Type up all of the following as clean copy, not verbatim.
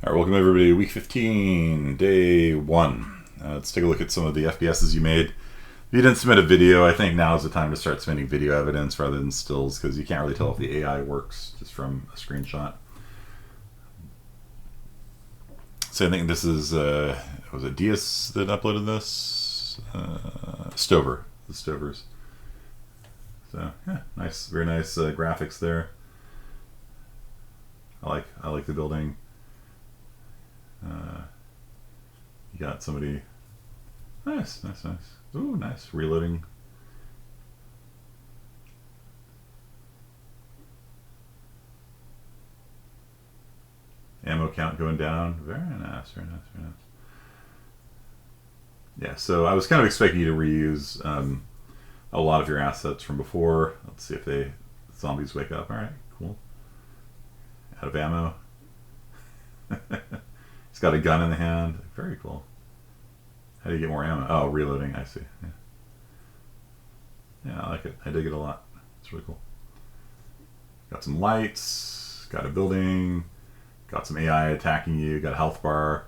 All right, welcome everybody to week 15, day 1. Let's take a look at some of the FPSs you made. If you didn't submit a video, I think now is the time to start submitting video evidence rather than stills, because you can't really tell if the AI works just from a screenshot. So I think this is, was it Diaz that uploaded this? Stover, the Stovers. So yeah, nice, very nice graphics there. I like the building. You got somebody. Nice. Ooh, nice. Reloading. Ammo count going down. Very nice. Yeah, so I was kind of expecting you to reuse a lot of your assets from before. Let's see if the zombies wake up. All right, cool. Out of ammo. He's got a gun in the hand. Very cool. How do you get more ammo? Oh, reloading. I see. Yeah, I like it. I dig it a lot. It's really cool. Got some lights. Got a building. Got some AI attacking you. Got a health bar.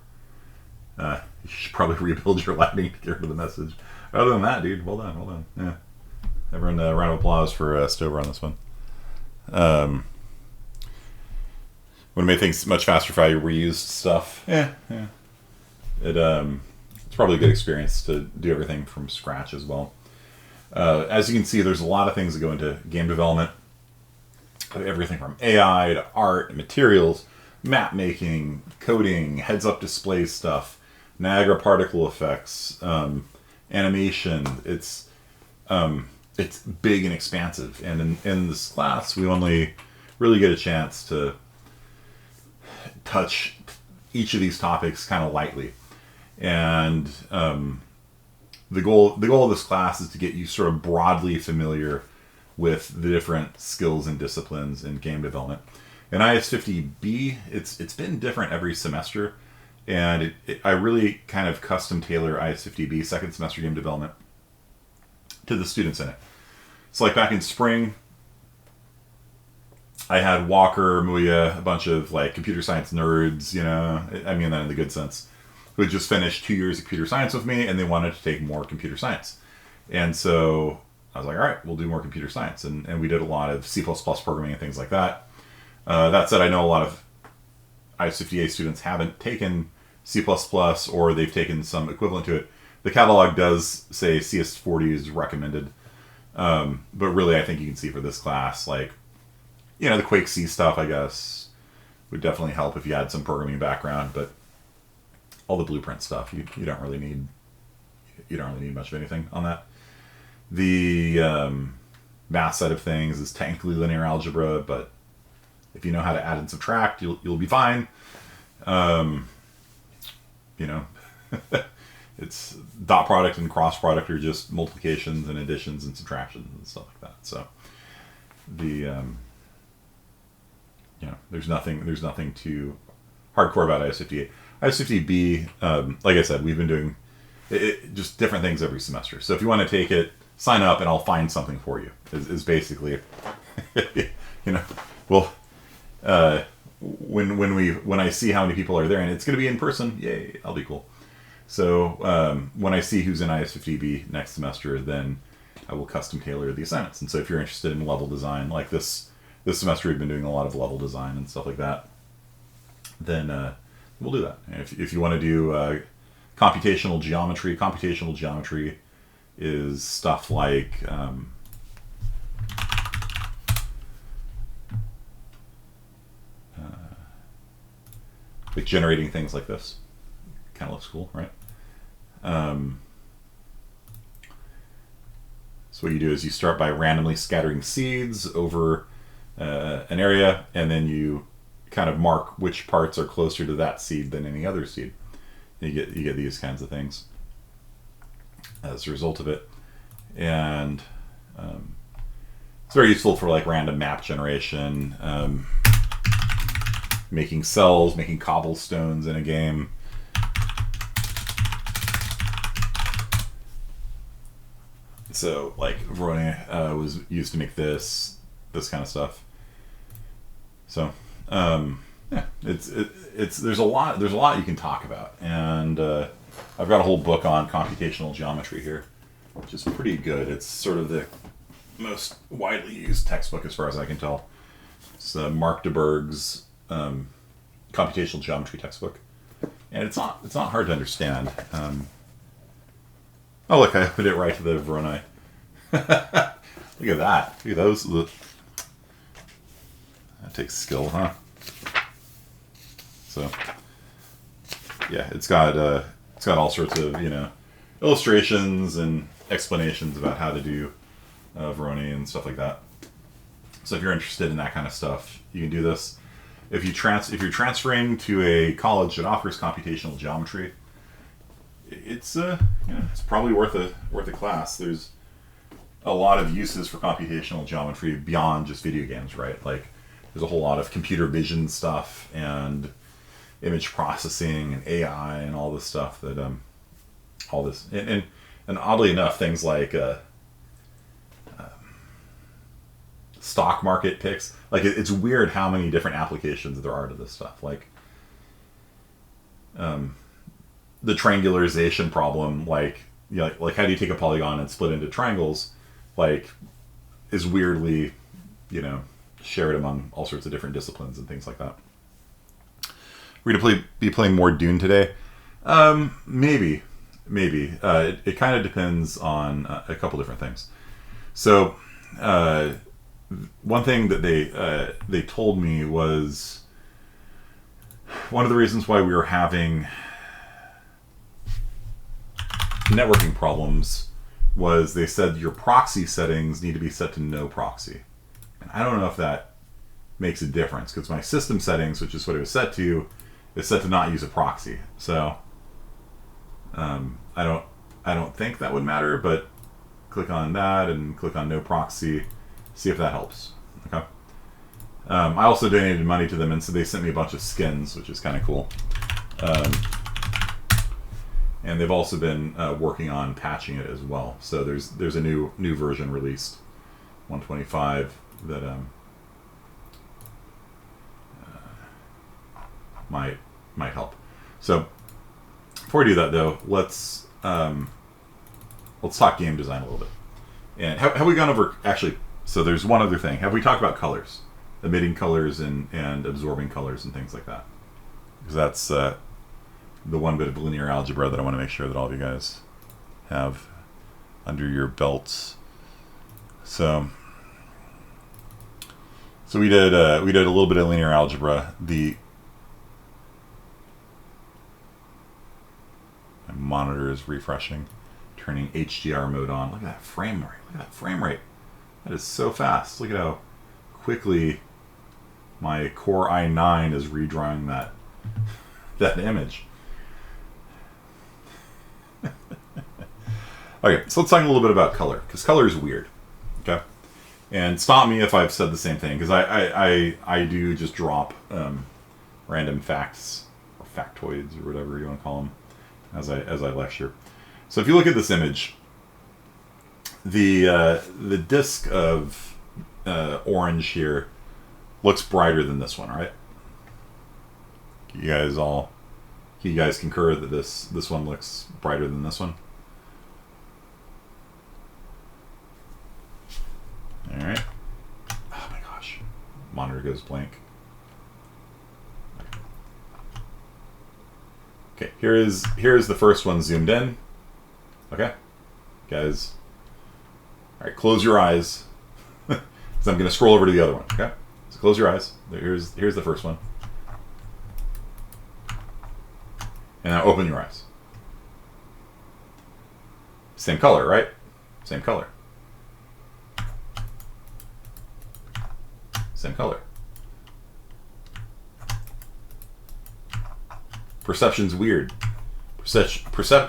You should probably rebuild your lighting to get rid of the message. Other than that, dude, well done. Yeah. Everyone, round of applause for Stover on this one. Would have made things much faster if I reused stuff. Yeah. It's probably a good experience to do everything from scratch as well. As you can see, there's a lot of things that go into game development. Everything from AI to art and materials, map making, coding, heads-up display stuff, Niagara particle effects, animation. It's big and expansive. And in this class, we only really get a chance to touch each of these topics kind of lightly. And the goal of this class is to get you sort of broadly familiar with the different skills and disciplines in game development. In IS50B, it's been different every semester, and I really kind of custom tailor IS50B, second semester game development, to the students in it. So like back in spring, I had Walker, Muya, a bunch of like computer science nerds, you know, I mean that in the good sense, who had just finished 2 years of computer science with me, and they wanted to take more computer science. And so I was like, all right, we'll do more computer science. And we did a lot of C++ programming and things like that. That said, I know a lot of IS50A students haven't taken C++, or they've taken some equivalent to it. The catalog does say CS40 is recommended. But really, I think you can see for this class, like, you know, the Quake C stuff, I guess, would definitely help if you had some programming background, but all the blueprint stuff, you don't really need much of anything on that. The math side of things is technically linear algebra, but if you know how to add and subtract, you'll be fine. You know, it's dot product and cross product are just multiplications and additions and subtractions and stuff like that. So the you know, there's nothing too hardcore about IS50A. IS50B, like I said, we've been doing just different things every semester. So if you want to take it, sign up and I'll find something for you. Is basically, you know, well, when I see how many people are there and it's going to be in person, yay, I'll be cool. So when I see who's in IS50B next semester, then I will custom tailor the assignments. And so if you're interested in level design, like this semester we've been doing a lot of level design and stuff like that, then we'll do that. And if you want to do computational geometry is stuff like generating things like this. Kind of looks cool, right? So what you do is you start by randomly scattering seeds over an area, and then you kind of mark which parts are closer to that seed than any other seed. You get these kinds of things as a result of it, and it's very useful for like random map generation, making cells, making cobblestones in a game. So like Verona was used to make this kind of stuff. So yeah, it's there's a lot you can talk about, and I've got a whole book on computational geometry here, which is pretty good. It's sort of the most widely used textbook as far as I can tell. It's Mark DeBerg's computational geometry textbook, and it's not hard to understand. Oh look, I put it right to the Voronoi. Look at that. Look at those. That takes skill, huh? So yeah, it's got all sorts of illustrations and explanations about how to do Voronoi and stuff like that. So if you're interested in that kind of stuff, you can do this. If you're transferring to a college that offers computational geometry, it's probably worth a class. There's a lot of uses for computational geometry beyond just video games, right? Like there's a whole lot of computer vision stuff and image processing and AI and all this stuff that all this and oddly enough, things like stock market picks. Like it's weird how many different applications there are to this stuff. Like the triangularization problem, like how do you take a polygon and split into triangles, like is weirdly, shared among all sorts of different disciplines and things like that. We're gonna be playing more Dune today. Maybe. It kind of depends on a couple different things. So one thing that they told me was one of the reasons why we were having networking problems was they said your proxy settings need to be set to no proxy. And I don't know if that makes a difference because my system settings, which is what it was set to, is set to not use a proxy. So I don't think that would matter, but click on that and click on no proxy, see if that helps. Okay. I also donated money to them, and so they sent me a bunch of skins, which is kind of cool. And they've also been working on patching it as well. So there's a new version released, 125, that might help. So before we do that, though, let's talk game design a little bit. And have we gone over actually? So there's one other thing. Have we talked about colors, emitting colors and absorbing colors and things like that? Because that's the one bit of linear algebra that I want to make sure that all of you guys have under your belts. So we did a little bit of linear algebra. My monitor is refreshing, turning HDR mode on. Look at that frame rate. Look at that frame rate. That is so fast. Look at how quickly my Core i9 is redrawing that image. Okay, so let's talk a little bit about color, because color is weird. Okay, and stop me if I've said the same thing, because I do just drop random facts or factoids or whatever you want to call them as I lecture. So if you look at this image, the disc of orange here looks brighter than this one, right? You guys concur that this one looks brighter than this one? All right. Oh my gosh, monitor goes blank. Okay, here's the first one zoomed in. Okay, guys. All right, close your eyes. So I'm going to scroll over to the other one. Okay, so close your eyes. Here's the first one. And now open your eyes. Same color, right? Same color. Same color. Perception's weird.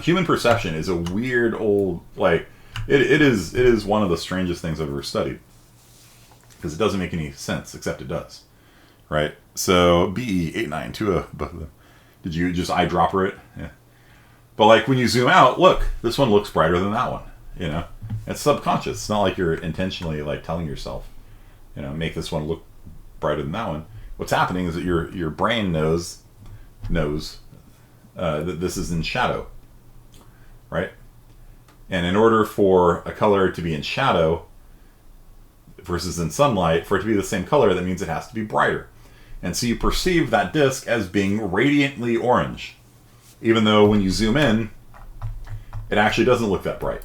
Human perception is a weird old, like, it is one of the strangest things I've ever studied. Because it doesn't make any sense, except it does. Right? So, BE8920, both of them. Did you just eyedropper it? Yeah. But like when you zoom out, look, this one looks brighter than that one. It's subconscious. It's not like you're intentionally like telling yourself, make this one look brighter than that one. what's happening is that your brain knows that this is in shadow, right? And in order for a color to be in shadow versus in sunlight, for it to be the same color, that means it has to be brighter. And so you perceive that disc as being radiantly orange, even though when you zoom in, it actually doesn't look that bright,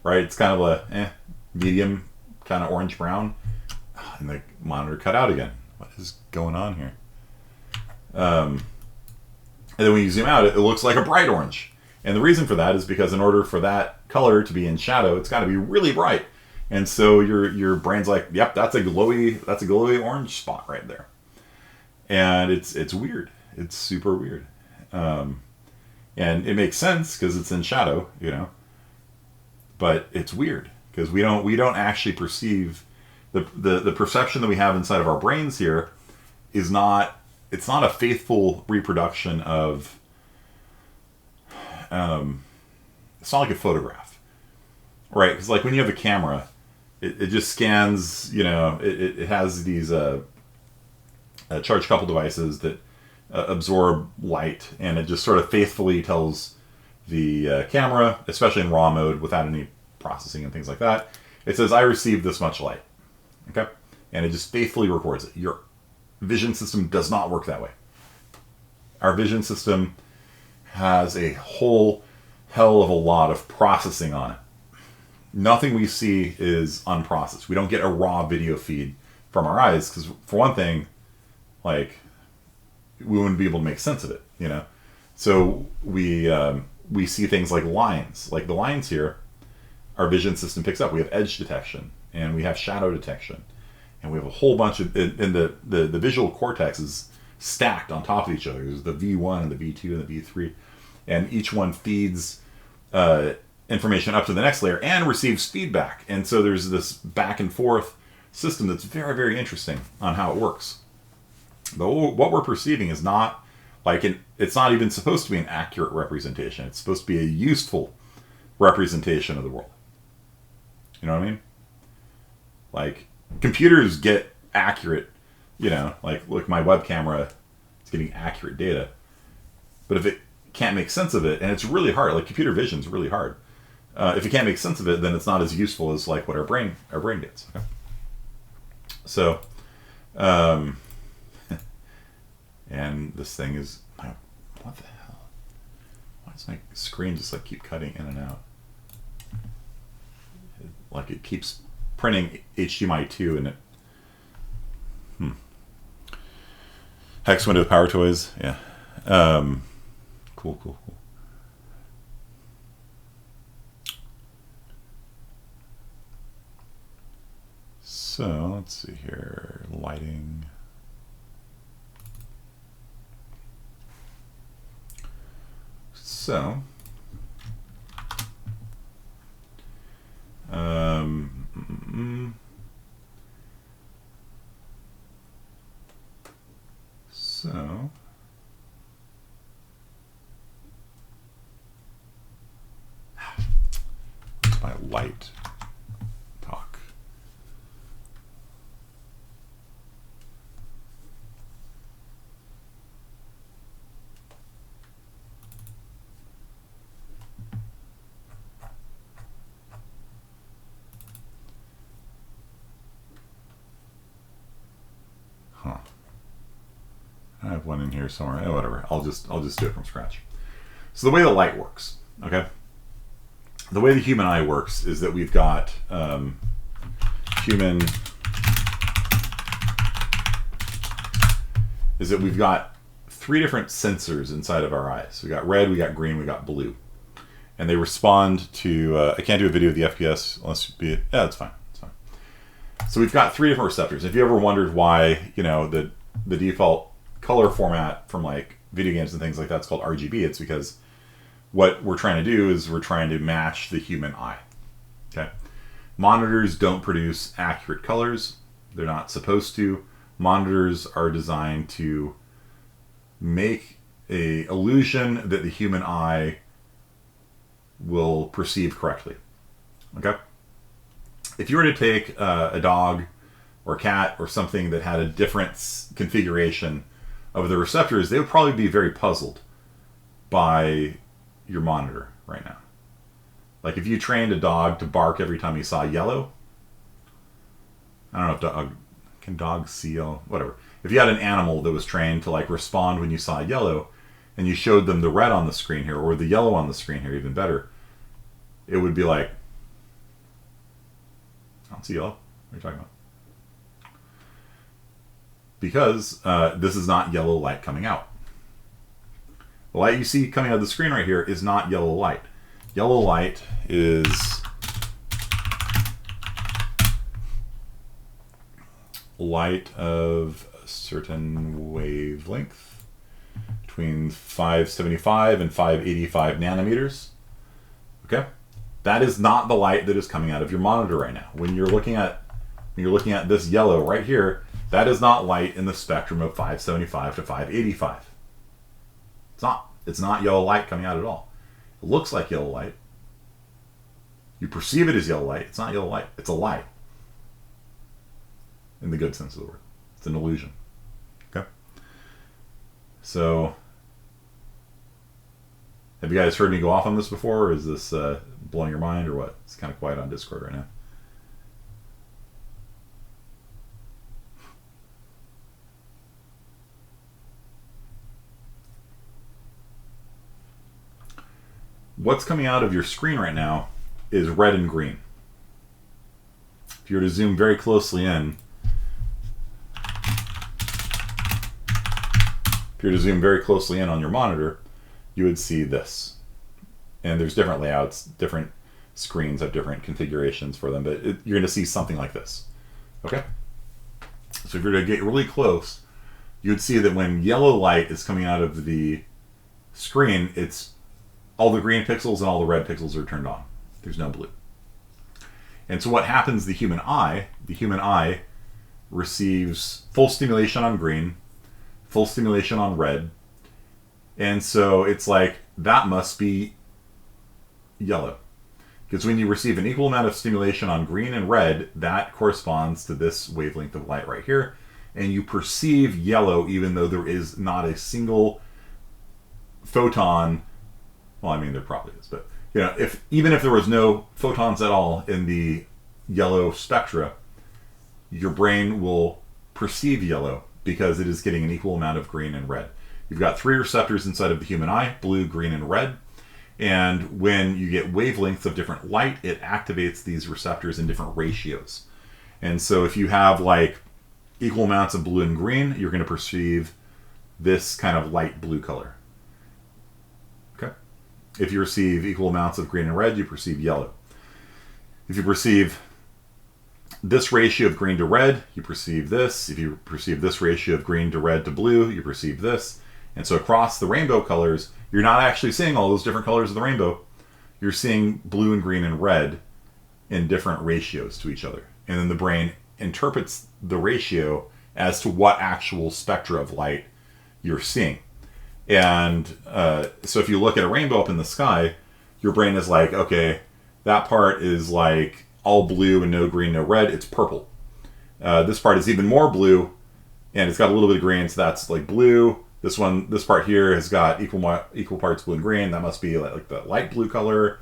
right? It's kind of a medium kind of orange brown. And the monitor cut out again. What is going on here? And then when you zoom out, it looks like a bright orange. And the reason for that is because in order for that color to be in shadow, it's got to be really bright. And so your brain's like, yep, that's a glowy orange spot right there. And it's weird. It's super weird. And it makes sense because it's in shadow, you know. But it's weird because we don't actually perceive the perception that we have inside of our brains here is not, it's not a faithful reproduction of it's not like a photograph, right? Because like when you have a camera, it just scans, you know, it has these charged couple devices that absorb light, and it just sort of faithfully tells the camera, especially in raw mode without any processing and things like that, it says I received this much light, okay? And it just faithfully records it. Your vision system does not work that way. Our vision system has a whole hell of a lot of processing on it. Nothing we see is unprocessed. We don't get a raw video feed from our eyes because, for one thing, like, we wouldn't be able to make sense of it, you know? So we see things like lines. Like the lines here, our vision system picks up. We have edge detection, and we have shadow detection, and we have a whole bunch of, and the visual cortex is stacked on top of each other. There's the V1 and the V2 and the V3, and each one feeds information up to the next layer and receives feedback. And so there's this back and forth system that's very, very interesting on how it works. But what we're perceiving is not like it's not even supposed to be an accurate representation. It's supposed to be a useful representation of the world. You know what I mean? Like, computers get accurate, you know, like, look, my web camera is getting accurate data. But if it can't make sense of it, and it's really hard, like computer vision is really hard. If you can't make sense of it, then it's not as useful as like what our brain gets. Okay? So, and this thing is, what the hell? Why does my screen just like keep cutting in and out? Like it keeps printing HDMI 2 and it. Hex window power toys, yeah. Cool. So let's see here, lighting. So, so, where's my light talk? Huh. I have one in here somewhere. Oh, whatever. I'll just do it from scratch. So the way the light works, okay? The way the human eye works is that we've got we've got three different sensors inside of our eyes. We got red, we got green, we got blue, and they respond to. I can't do a video of the FPS unless it's fine. It's fine. So we've got three different receptors. If you ever wondered why, you know, the default color format from like video games and things like that's called RGB, it's because what we're trying to do is we're trying to match the human eye. Okay, monitors don't produce accurate colors. They're not supposed to. Monitors are designed to make a illusion that the human eye will perceive correctly. Okay, if you were to take a dog or cat or something that had a different configuration of the receptors, they would probably be very puzzled by your monitor right now. Like if you trained a dog to bark every time he saw yellow, I don't know if can dogs see yellow? Whatever. If you had an animal that was trained to like respond when you saw yellow, and you showed them the red on the screen here, or the yellow on the screen here, even better, it would be like, I don't see yellow. What are you talking about? Because this is not yellow light coming out. The light you see coming out of the screen right here is not yellow light. Yellow light is light of a certain wavelength between 575 and 585 nanometers. Okay? That is not the light that is coming out of your monitor right now. When you're looking at this yellow right here, that is not light in the spectrum of 575 to 585. It's not. It's not yellow light coming out at all. It looks like yellow light. You perceive it as yellow light. It's not yellow light. It's a light. In the good sense of the word. It's an illusion. Okay? So, have you guys heard me go off on this before, or is this blowing your mind, or what? It's kind of quiet on Discord right now. What's coming out of your screen right now is red and green. If you were to zoom very closely in, on your monitor, you would see this. And there's different layouts, different screens have different configurations for them, but you're going to see something like this. Okay? So if you're to get really close, you would see that when yellow light is coming out of the screen, it's all the green pixels and all the red pixels are turned on. There's no blue. And so what happens, the human eye receives full stimulation on green, full stimulation on red, and so it's like, that must be yellow. Because when you receive an equal amount of stimulation on green and red, that corresponds to this wavelength of light right here, and you perceive yellow even though there is not a single photon. Well, I mean, there probably is, but you know, even if there was no photons at all in the yellow spectra, your brain will perceive yellow because it is getting an equal amount of green and red. You've got 3 receptors inside of the human eye, blue, green, and red. And when you get wavelengths of different light, it activates these receptors in different ratios. And so if you have like equal amounts of blue and green, you're going to perceive this kind of light blue color. If you receive equal amounts of green and red, you perceive yellow. If you perceive this ratio of green to red, you perceive this. If you perceive this ratio of green to red to blue, you perceive this. And so across the rainbow colors, you're not actually seeing all those different colors of the rainbow. You're seeing blue and green and red in different ratios to each other. And then the brain interprets the ratio as to what actual spectra of light you're seeing. And so if you look at a rainbow up in the sky, your brain is like, okay, that part is like all blue and no green, no red. It's purple. This part is even more blue, and it's got a little bit of green, so that's like blue. This part here has got equal parts blue and green. That must be like the light blue color.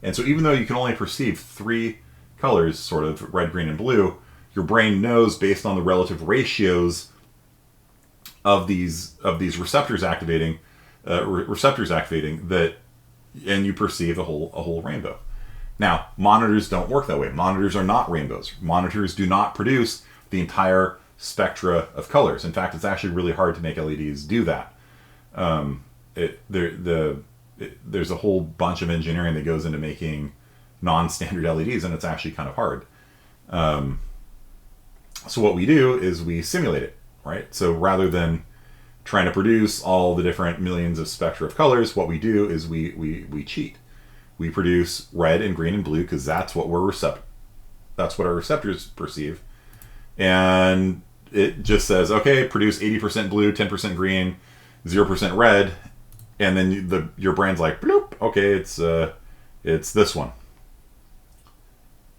And so even though you can only perceive 3 colors, sort of red, green, and blue, your brain knows based on the relative ratios of these receptors activating that, and you perceive a whole rainbow. Now, monitors don't work that way. Monitors are not rainbows. Monitors do not produce the entire spectra of colors. In fact, it's actually really hard to make LEDs do that. There's a whole bunch of engineering that goes into making non-standard LEDs, and it's actually kind of hard. So what we do is we simulate it, right? So rather than trying to produce all the different millions of spectra of colors, what we do is we cheat. We produce red and green and blue because that's what our receptors perceive. And it just says, okay, produce 80% blue, 10% green, 0% red, and then your brain's like, bloop, okay, it's this one.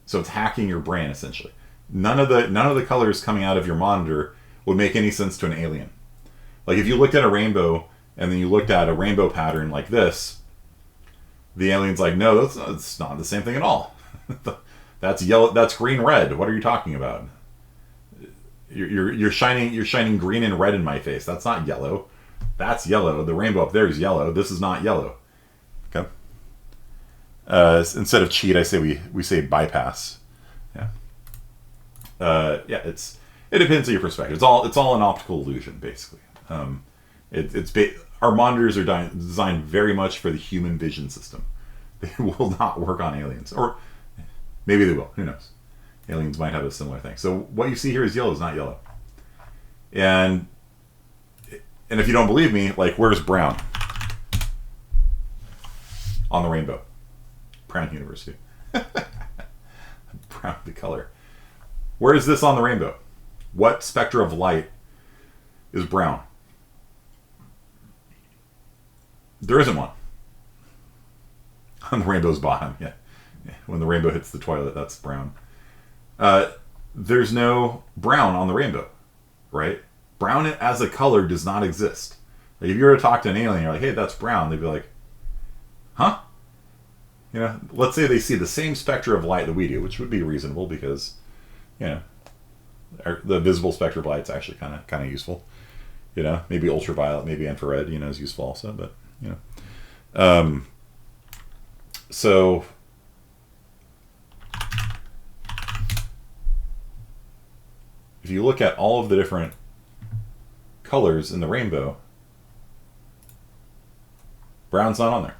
So it's hacking your brain essentially. None of the colors coming out of your monitor would make any sense to an alien. Like if you looked at a rainbow and then you looked at a rainbow pattern like this, the alien's like, no, that's not the same thing at all. That's yellow. That's green, red. What are you talking about? You're shining green and red in my face. That's not yellow. That's yellow. The rainbow up there is yellow. This is not yellow. Okay. Instead of cheat, I say we say bypass. Yeah. Yeah. It depends on your perspective. It's all an optical illusion, basically. Our monitors are designed very much for the human vision system. They will not work on aliens, or maybe they will. Who knows? Aliens might have a similar thing. So what you see here is yellow. Is not yellow. And if you don't believe me, like, where's brown on the rainbow? Brown University. Brown the color. Where is this on the rainbow? What spectra of light is brown? There isn't one. On the rainbow's bottom, yeah. When the rainbow hits the toilet, that's brown. There's no brown on the rainbow, right? Brown as a color does not exist. Like if you were to talk to an alien, you're like, hey, that's brown. They'd be like, huh? You know, let's say they see the same spectra of light that we do, which would be reasonable because, you know, the visible spectra of light's actually kind of useful. You know, maybe ultraviolet, maybe infrared, you know, is useful also, but, you know. So if you look at all of the different colors in the rainbow, brown's not on there.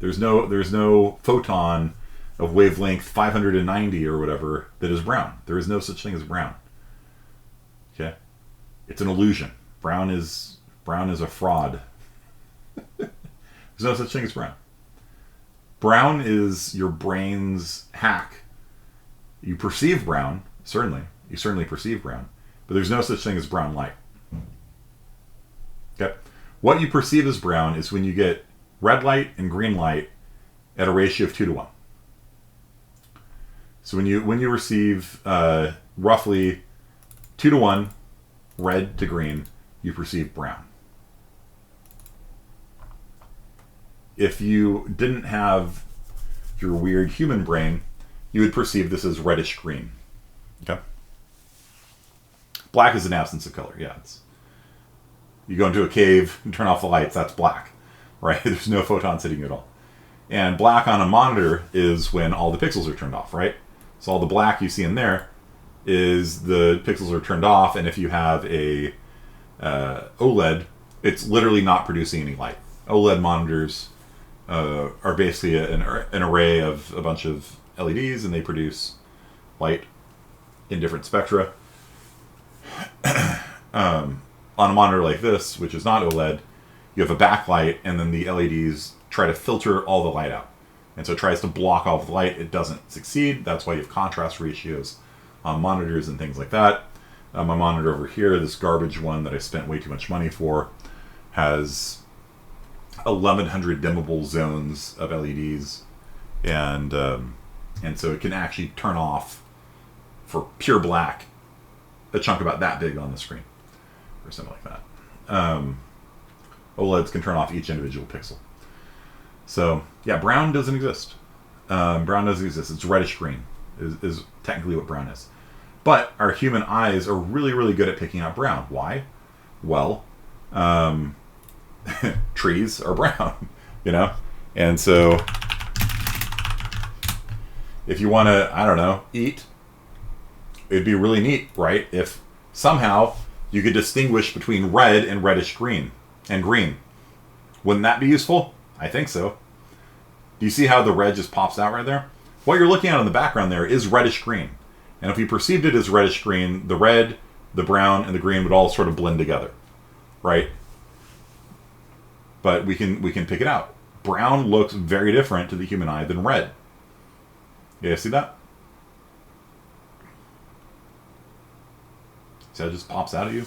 There's no photon of wavelength 590 or whatever that is brown. There is no such thing as brown. Okay? It's an illusion. Brown is a fraud. There's no such thing as brown. Brown is your brain's hack. You perceive brown, certainly. You certainly perceive brown. But there's no such thing as brown light. Okay? What you perceive as brown is when you get red light and green light at a ratio of 2 to 1. So when you receive roughly 2 to 1 red to green, you perceive brown. If you didn't have your weird human brain, you would perceive this as reddish green. Okay? Black is an absence of color. Yeah, you go into a cave and turn off the lights, that's black, right? There's no photons hitting you at all. And black on a monitor is when all the pixels are turned off, right? So all the black you see in there is the pixels are turned off, and if you have a OLED, it's literally not producing any light. OLED monitors are basically an array of a bunch of LEDs, and they produce light in different spectra. On a monitor like this, which is not OLED, you have a backlight, and then the LEDs try to filter all the light out. And so it tries to block all the light. It doesn't succeed. That's why you have contrast ratios on monitors and things like that. My monitor over here, this garbage one that I spent way too much money for, has 1,100 dimmable zones of LEDs, and so it can actually turn off for pure black a chunk about that big on the screen, or something like that. OLEDs can turn off each individual pixel. So yeah, brown doesn't exist. Brown doesn't exist. It's reddish green is technically what brown is. But our human eyes are really, really good at picking out brown. Why? Well, trees are brown, you know? And so if you want to, I don't know, eat, it'd be really neat, right? If somehow you could distinguish between red and reddish green and green. Wouldn't that be useful? I think so. Do you see how the red just pops out right there? What you're looking at in the background there is reddish green. And if we perceived it as reddish green, the red, the brown, and the green would all sort of blend together, right? But we can pick it out. Brown looks very different to the human eye than red. You guys see that? See how it just pops out at you?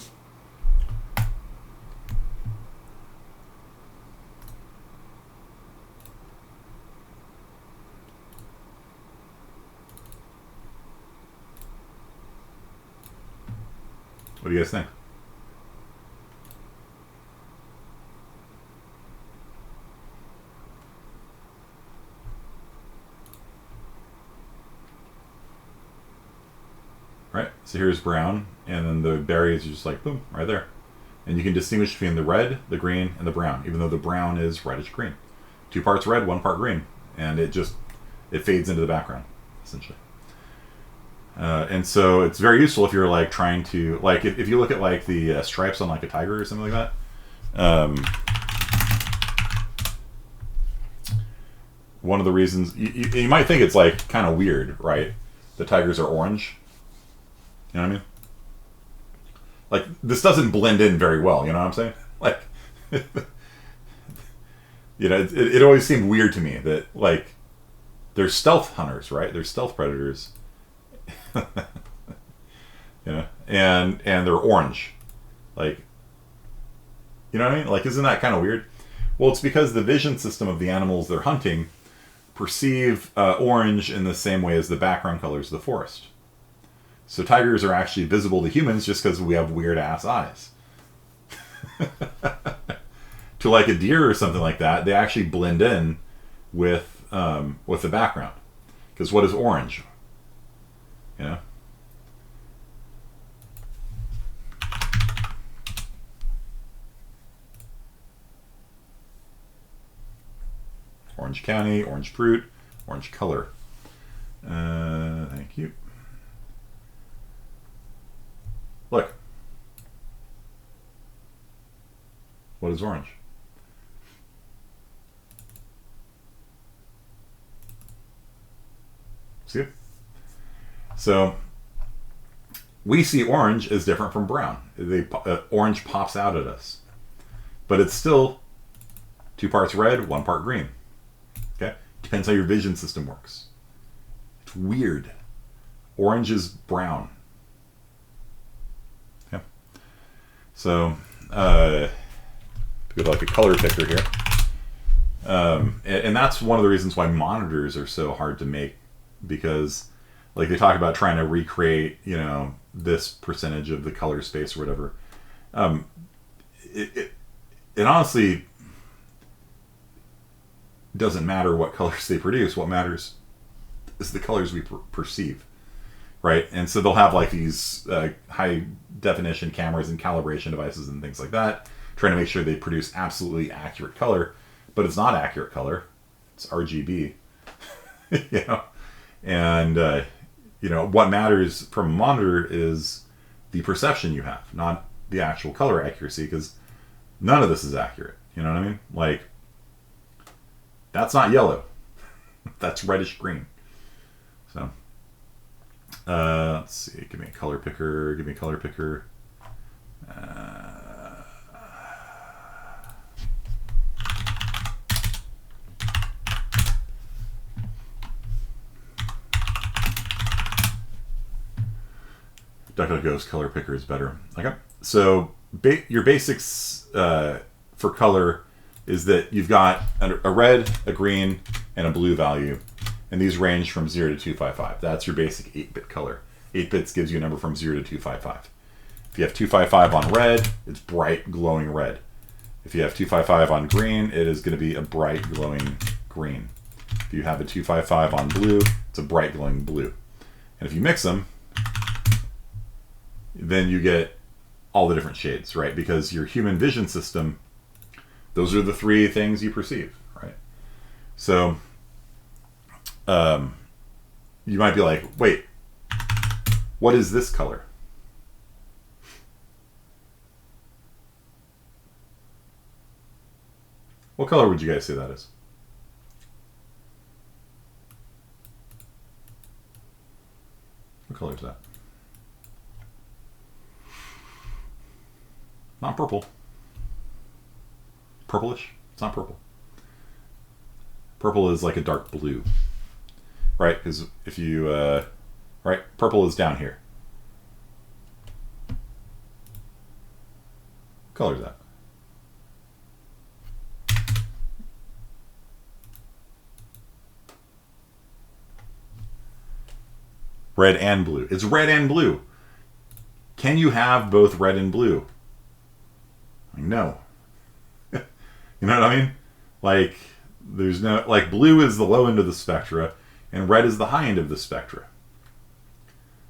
What do you guys think? Right, so here's brown, and then the berries are just like, boom, right there. And you can distinguish between the red, the green, and the brown, even though the brown is reddish green. 2 parts red, 1 part green. And it fades into the background, essentially. And so it's very useful if you're like trying to, like, if you look at like the stripes on like a tiger or something like that. One of the reasons, you might think it's like kind of weird, right? The tigers are orange. You know what I mean? Like, this doesn't blend in very well, you know what I'm saying? Like, you know, it always seemed weird to me that, like, they're stealth hunters, right? They're stealth predators. You know? And they're orange. Like, you know what I mean? Like, isn't that kind of weird? Well, it's because the vision system of the animals they're hunting perceive orange in the same way as the background colors of the forest. So tigers are actually visible to humans just because we have weird ass eyes. To like a deer or something like that, they actually blend in with the background. Because what is orange? You know? Orange county, orange fruit, orange color. Thank you. Look. What is orange? See it? So we see orange as different from brown. Orange pops out at us. But it's still 2 parts red, 1 part green. Okay? Depends how your vision system works. It's weird. Orange is brown. Okay? So, with like a color picker here. And that's one of the reasons why monitors are so hard to make, because like they talk about trying to recreate, you know, this percentage of the color space or whatever. It honestly doesn't matter what colors they produce. What matters is the colors we perceive, right? And so they'll have like these high definition cameras and calibration devices and things like that, trying to make sure they produce absolutely accurate color, but it's not accurate color. It's RGB, you know? And, you know, what matters from a monitor is the perception you have, not the actual color accuracy, because none of this is accurate. You know what I mean? Like, that's not yellow. That's reddish green. So, let's see. Give me a color picker. Give me a color picker. DuckDuckGo's color picker is better. Okay. So your basics for color is that you've got a red, a green, and a blue value. And these range from 0 to 255. That's your basic 8-bit color. 8 bits gives you a number from 0 to 255. If you have 255 on red, it's bright, glowing red. If you have 255 on green, it is going to be a bright, glowing green. If you have a 255 on blue, it's a bright, glowing blue. And if you mix them, then you get all the different shades, right? Because your human vision system, those are the 3 things you perceive, right? So you might be like, wait, what is this color? What color would you guys say that is? What color is that? Not purple. Purplish? It's not purple. Purple is like a dark blue. Right? Because if you... right? Purple is down here. What color is that? Red and blue. It's red and blue. Can you have both red and blue? Like, no. You know what I mean? Like, there's no, like, blue is the low end of the spectra, and red is the high end of the spectra.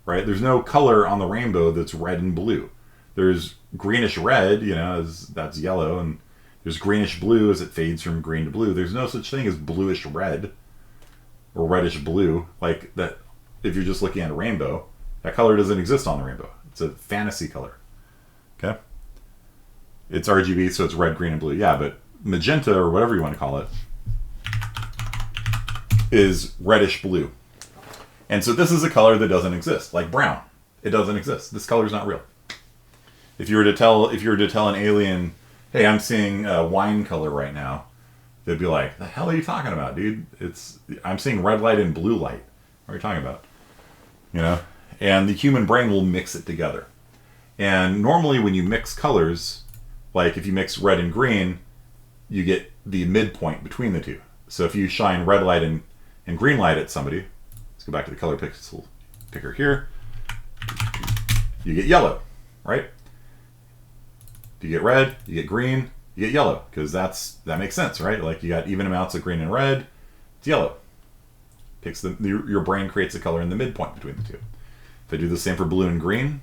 Right? There's no color on the rainbow that's red and blue. There's greenish red, you know, that's yellow, and there's greenish blue as it fades from green to blue. There's no such thing as bluish red or reddish blue. Like that, if you're just looking at a rainbow, that color doesn't exist on the rainbow. It's a fantasy color. Okay? It's RGB, so it's red, green, and blue. Yeah, but magenta, or whatever you want to call it, is reddish blue. And so this is a color that doesn't exist, like brown. It doesn't exist. This color is not real. If you were to tell an alien, hey, I'm seeing wine color right now, they'd be like, the hell are you talking about, dude? I'm seeing red light and blue light. What are you talking about? You know? And the human brain will mix it together. And normally when you mix colors, like if you mix red and green, you get the midpoint between the two. So if you shine red light and green light at somebody, let's go back to the color pixel picker here, you get yellow, right? You get red, you get green, you get yellow, because that makes sense, right? Like you got even amounts of green and red, it's yellow. Your brain creates a color in the midpoint between the two. If I do the same for blue and green,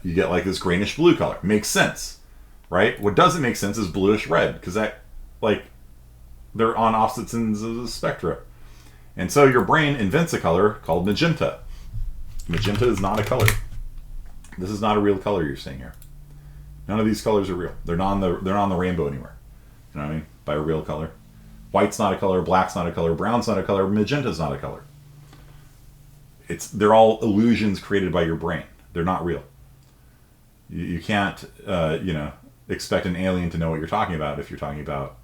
you get like this greenish blue color. Makes sense, right? What doesn't make sense is bluish red, because that, like, they're on opposite ends of the spectra. And so your brain invents a color called magenta. Magenta is not a color. This is not a real color you're seeing here. None of these colors are real. They're not on the rainbow anywhere. You know what I mean? By a real color. White's not a color, black's not a color, brown's not a color, magenta's not a color. They're all illusions created by your brain. They're not real. You can't, expect an alien to know what you're talking about if you're talking about,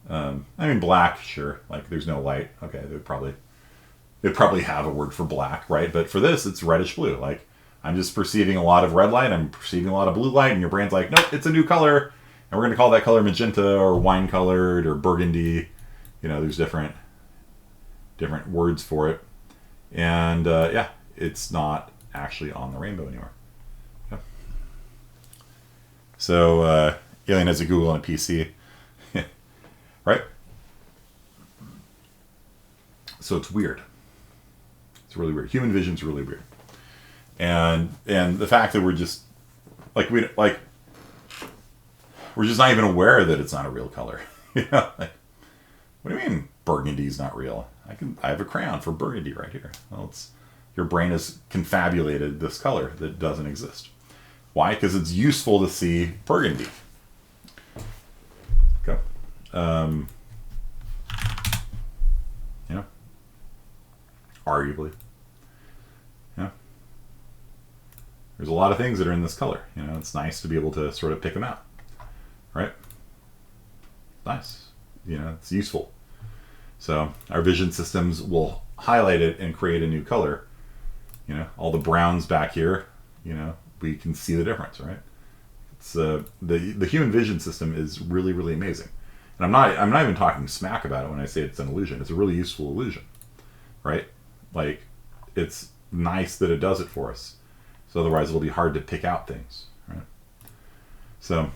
black, sure. Like, there's no light. Okay, they'd probably have a word for black, right? But for this, it's reddish blue. Like, I'm just perceiving a lot of red light, I'm perceiving a lot of blue light, and your brain's like, nope, it's a new color, and we're going to call that color magenta or wine colored or burgundy. You know, there's different words for it. And it's not actually on the rainbow anymore. Yeah. So, alien has a Google and a PC. Right? So it's weird. It's really weird. Human vision's really weird. And the fact that we're just we're just not even aware that it's not a real color. You know, like, what do you mean burgundy's not real? I have a crayon for burgundy right here. Well, your brain has confabulated this color that doesn't exist. Why? Because it's useful to see burgundy. Okay. Arguably. Yeah. There's a lot of things that are in this color. You know, it's nice to be able to sort of pick them out. Right? Nice. You know, it's useful. So our vision systems will highlight it and create a new color. You know, all the browns back here, you know, we can see the difference, right? It's the human vision system is really, really amazing. And I'm not even talking smack about it when I say it's an illusion. It's a really useful illusion, right? Like, it's nice that it does it for us. So otherwise it'll be hard to pick out things, right? So,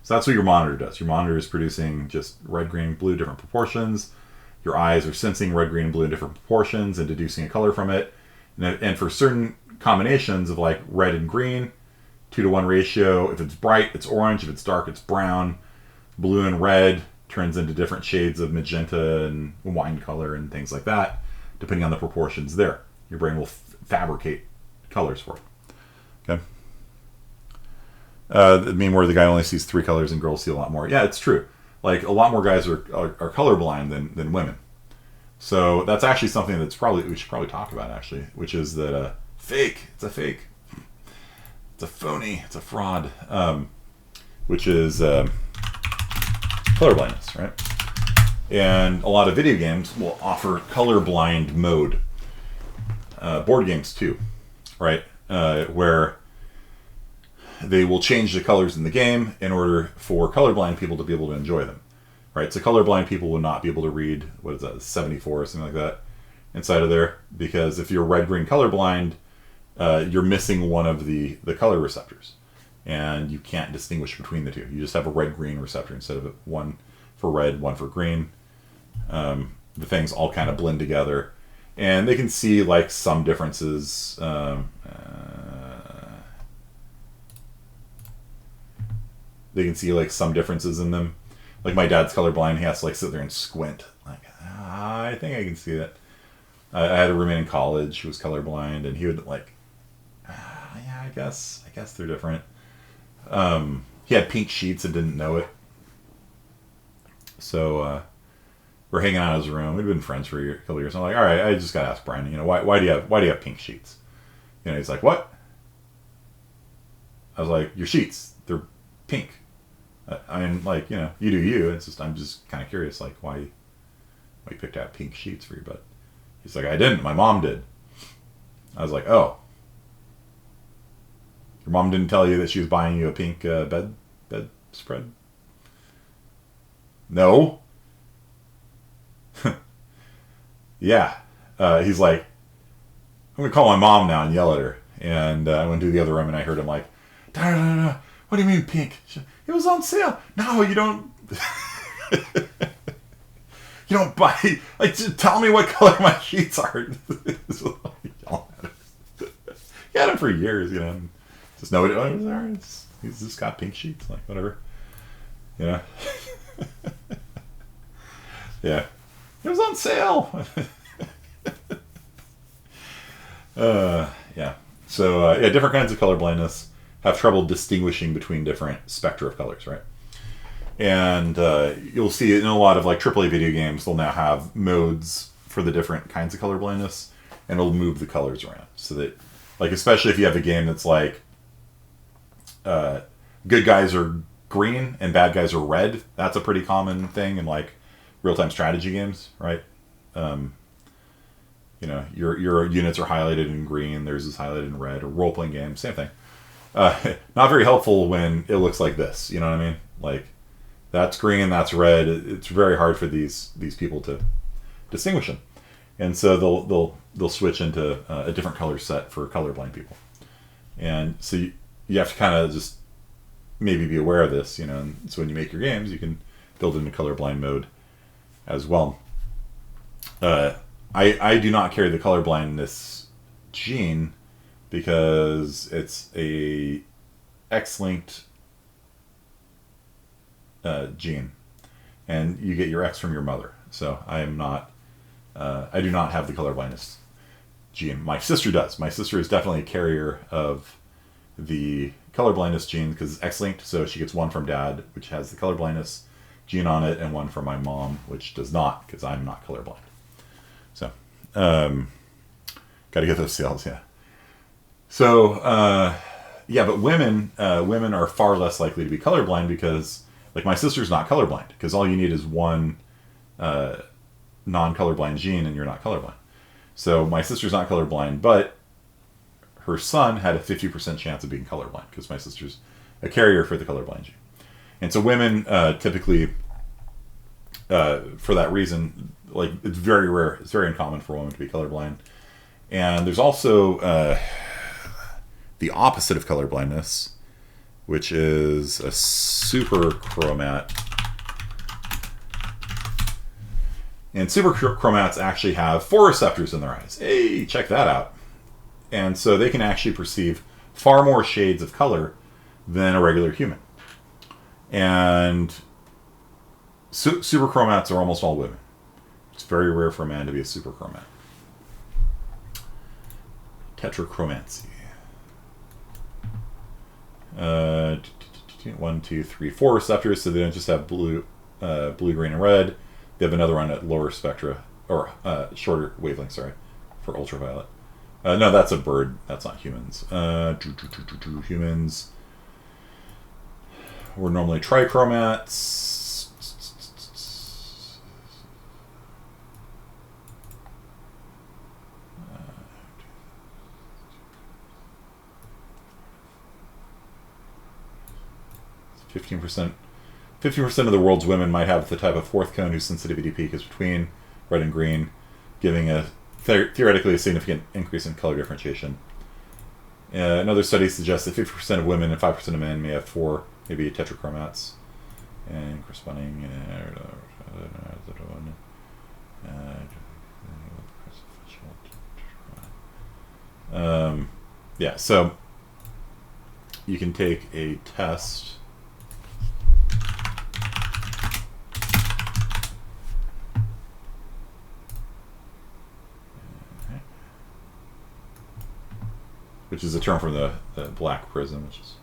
So that's what your monitor does. Your monitor is producing just red, green, blue, different proportions. Your eyes are sensing red, green, and blue in different proportions and deducing a color from it. And for certain combinations of like red and green, 2-to-1 ratio. If it's bright, it's orange. If it's dark, it's brown. Blue and red turns into different shades of magenta and wine color and things like that, depending on the proportions there. Your brain will fabricate colors for it. Okay. I mean, where the guy only sees 3 colors and girls see a lot more. Yeah, it's true. Like, a lot more guys are colorblind than women. So that's actually something we should probably talk about, actually, which is that fake. It's a fake. It's a phony. It's a fraud. Which is colorblindness, right? And a lot of video games will offer colorblind mode. Board games too, right? Where they will change the colors in the game in order for colorblind people to be able to enjoy them. right? So colorblind people will not be able to read, what is that, 74 or something like that inside of there, because if you're red-green colorblind, you're missing one of the color receptors, and you can't distinguish between the two. You just have a red-green receptor instead of one for red, one for green. The things all kind of blend together, and they can see like some differences. They can see like some differences in them. Like my dad's colorblind; he has to like sit there and squint. Like, I think I can see that. I had a roommate in college who was colorblind, and he would like, yeah, I guess they're different. He had pink sheets and didn't know it. So we're hanging out in his room. We'd been friends for a couple of years. I'm like, all right, I just gotta ask Brian. Why do you have pink sheets? He's like, what? I was like, your sheets, they're pink. I mean, like, you do you. It's just I'm just kind of curious, like, why you picked out pink sheets for your bed. He's like, I didn't. My mom did. I was like, oh. Your mom didn't tell you that she was buying you a pink bed spread? No. Yeah. He's like, I'm going to call my mom now and yell at her. And I went to the other room and I heard him like, da. What do you mean pink? It was on sale. No, you don't. You don't buy. Like, just tell me what color my sheets are. He had them for years, Just nobody. Oh, it was he's just got pink sheets, like whatever. Yeah. Yeah. It was on sale. Yeah. So yeah, different kinds of color blindness have trouble distinguishing between different spectra of colors, right? And you'll see in a lot of like AAA video games, they'll now have modes for the different kinds of color blindness, and it'll move the colors around so that, like, especially if you have a game that's like good guys are green and bad guys are red. That's a pretty common thing in like real-time strategy games, right? Your units are highlighted in green, theirs is highlighted in red. Or role-playing games, same thing. Not very helpful when it looks like this. You know what I mean? Like, that's green, that's red. It's very hard for these people to distinguish them, and so they'll switch into a different color set for colorblind people. And so you have to kind of just maybe be aware of this, And so when you make your games, you can build into colorblind mode as well. I do not carry the colorblindness gene because it's a X-linked gene, and you get your X from your mother. So I am not. I do not have the colorblindness gene. My sister does. My sister is definitely a carrier of the colorblindness gene because it's X-linked. So she gets one from dad, which has the colorblindness gene on it, and one from my mom, which does not, because I'm not colorblind. So, got to get those cells, yeah. So, yeah, but women are far less likely to be colorblind because, like, my sister's not colorblind because all you need is one non-colorblind gene and you're not colorblind. So my sister's not colorblind, but her son had a 50% chance of being colorblind because my sister's a carrier for the colorblind gene. And so women typically, for that reason, like, it's very rare. It's very uncommon for women to be colorblind. And there's also the opposite of colorblindness, which is a superchromat. And superchromats actually have photoreceptors in their eyes. Hey, check that out. And so they can actually perceive far more shades of color than a regular human. And superchromats are almost all women. It's very rare for a man to be a superchromat. Tetrachromancy. 1, 2, 3, 4 receptors, so they don't just have blue, green, and red. They have another one at lower spectra, or shorter wavelength, sorry, for ultraviolet. No, that's a bird. That's not humans. Humans. We're normally trichromats. 15% 50% of the world's women might have the type of fourth cone whose sensitivity peak is between red and green, giving a theoretically a significant increase in color differentiation. Another study suggests that 50% of women and 5% of men may have 4, maybe tetrachromats, and corresponding. Yeah, so you can take a test. Which is a term from the Black Prism, which is...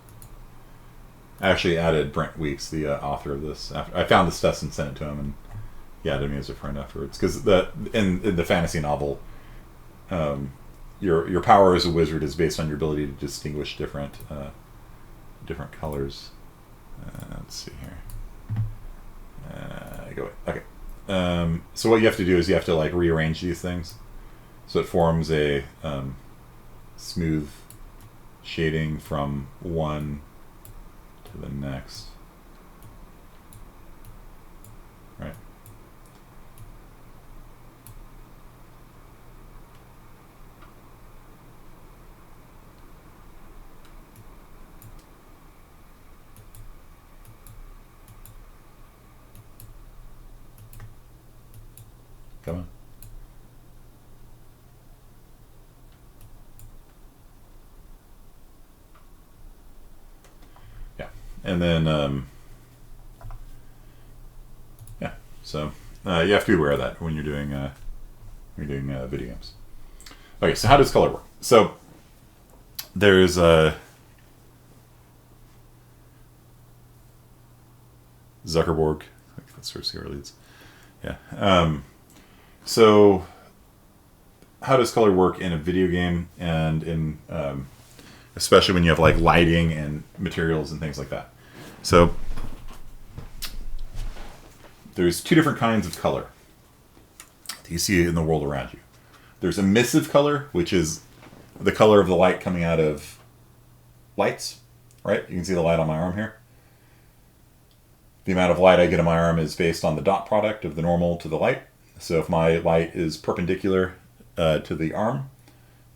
I actually added Brent Weeks, the author of this. I found this test and sent it to him, and he added me as a friend afterwards. Because in the fantasy novel, your power as a wizard is based on your ability to distinguish different colors. Let's see here. Go away. Okay. So what you have to do is you have to like rearrange these things, so it forms a smooth shading from one to the next. Right. Come on. And then, yeah, so you have to be aware of that when you're doing video games. Okay, so how does color work? So there's Zuckerberg. Let's sort of see where it leads. Yeah. So how does color work in a video game and in especially when you have like lighting and materials and things like that? So there's 2 different kinds of color that you see in the world around you. There's emissive color, which is the color of the light coming out of lights, right? You can see the light on my arm here. The amount of light I get on my arm is based on the dot product of the normal to the light. So if my light is perpendicular to the arm,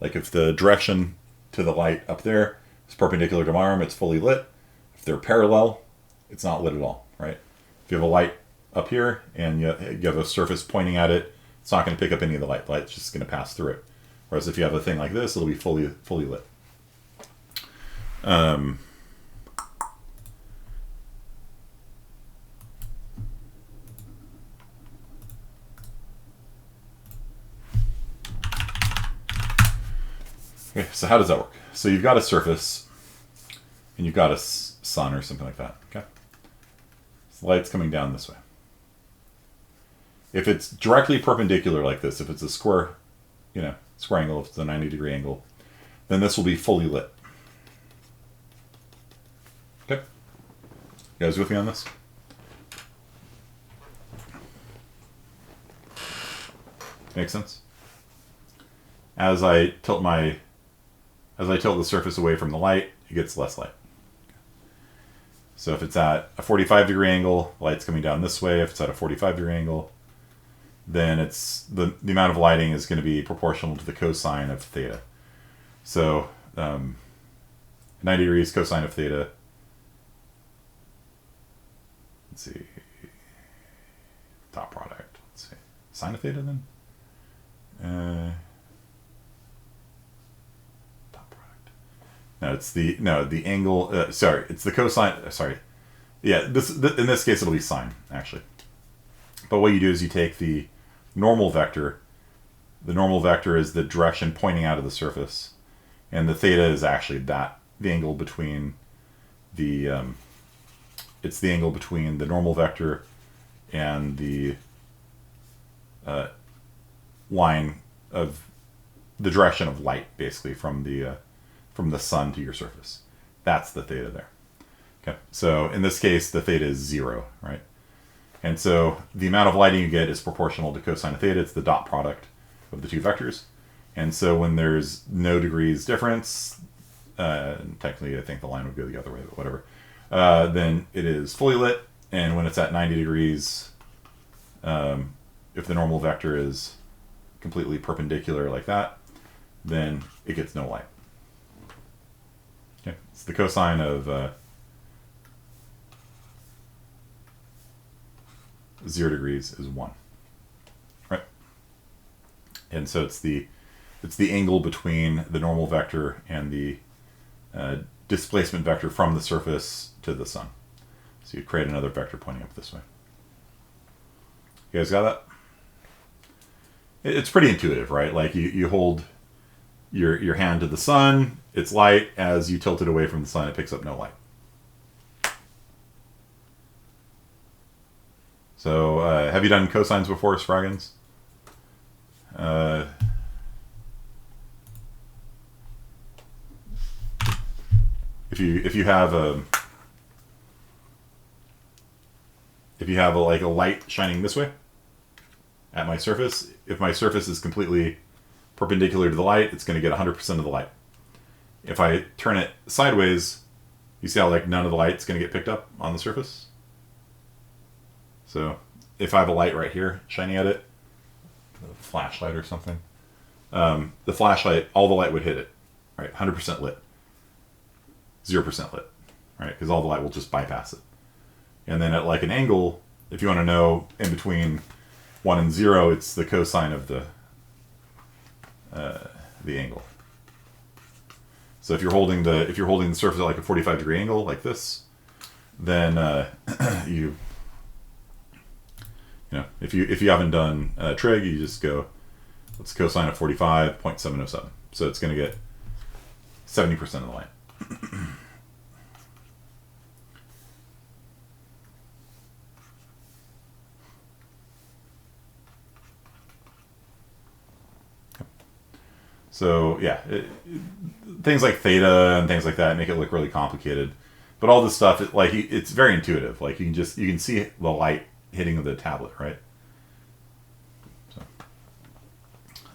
like if the direction to the light up there is perpendicular to my arm, it's fully lit. If they're parallel, it's not lit at all, right? If you have a light up here and you have a surface pointing at it, it's not going to pick up any of the light. The light's just going to pass through it. Whereas if you have a thing like this, it'll be fully lit. Okay, so how does that work? So you've got a surface, and you've got a sun or something like that, okay? So light's coming down this way. If it's directly perpendicular like this, if it's a square, square angle, if it's a 90-degree angle, then this will be fully lit. Okay? You guys with me on this? Make sense? As I tilt the surface away from the light, it gets less light. So if it's at a 45-degree angle, light's coming down this way. If it's at a 45-degree angle, then it's the amount of lighting is going to be proportional to the cosine of theta. So 90 degrees cosine of theta. Let's see. Dot product. Let's see. Sine of theta then? No, it's the angle. Sorry, it's the cosine. Sorry, yeah. In this case, it'll be sine actually. But what you do is you take the normal vector. The normal vector is the direction pointing out of the surface, and the theta is actually the angle between the. It's the angle between the normal vector and the line of the direction of light, basically from the sun to your surface. That's the theta there. Okay, so in this case, the theta is 0, right? And so the amount of lighting you get is proportional to cosine of theta. It's the dot product of the 2 vectors. And so when there's no degrees difference, technically I think the line would go the other way, but whatever, then it is fully lit. And when it's at 90 degrees, if the normal vector is completely perpendicular like that, then it gets no light. Okay, it's the cosine of 0 degrees is 1, right? And so it's the angle between the normal vector and the displacement vector from the surface to the sun. So you create another vector pointing up this way. You guys got that? It's pretty intuitive, right? Like you hold your hand to the sun, it's light. As you tilt it away from the sun, it picks up no light. So have you done cosines before, Spraggins? If you have a like a light shining this way at my surface, if my surface is completely perpendicular to the light, it's going to get 100% of the light. If I turn it sideways, you see how like none of the light's going to get picked up on the surface? So if I have a light right here shining at it, a flashlight or something, the flashlight, all the light would hit it, right? 100% lit, 0% lit, right? Because all the light will just bypass it. And then at like an angle, if you want to know in between 1 and 0, it's the cosine of the angle. So if you're holding the surface at like a 45-degree angle like this, then you know, if you haven't done trig, you just go, what's cosine of 45? 0.707. So it's going to get 70% of the light. So yeah, things like theta and things like that make it look really complicated, but all this stuff, it's very intuitive. Like you can see the light hitting the tablet, right?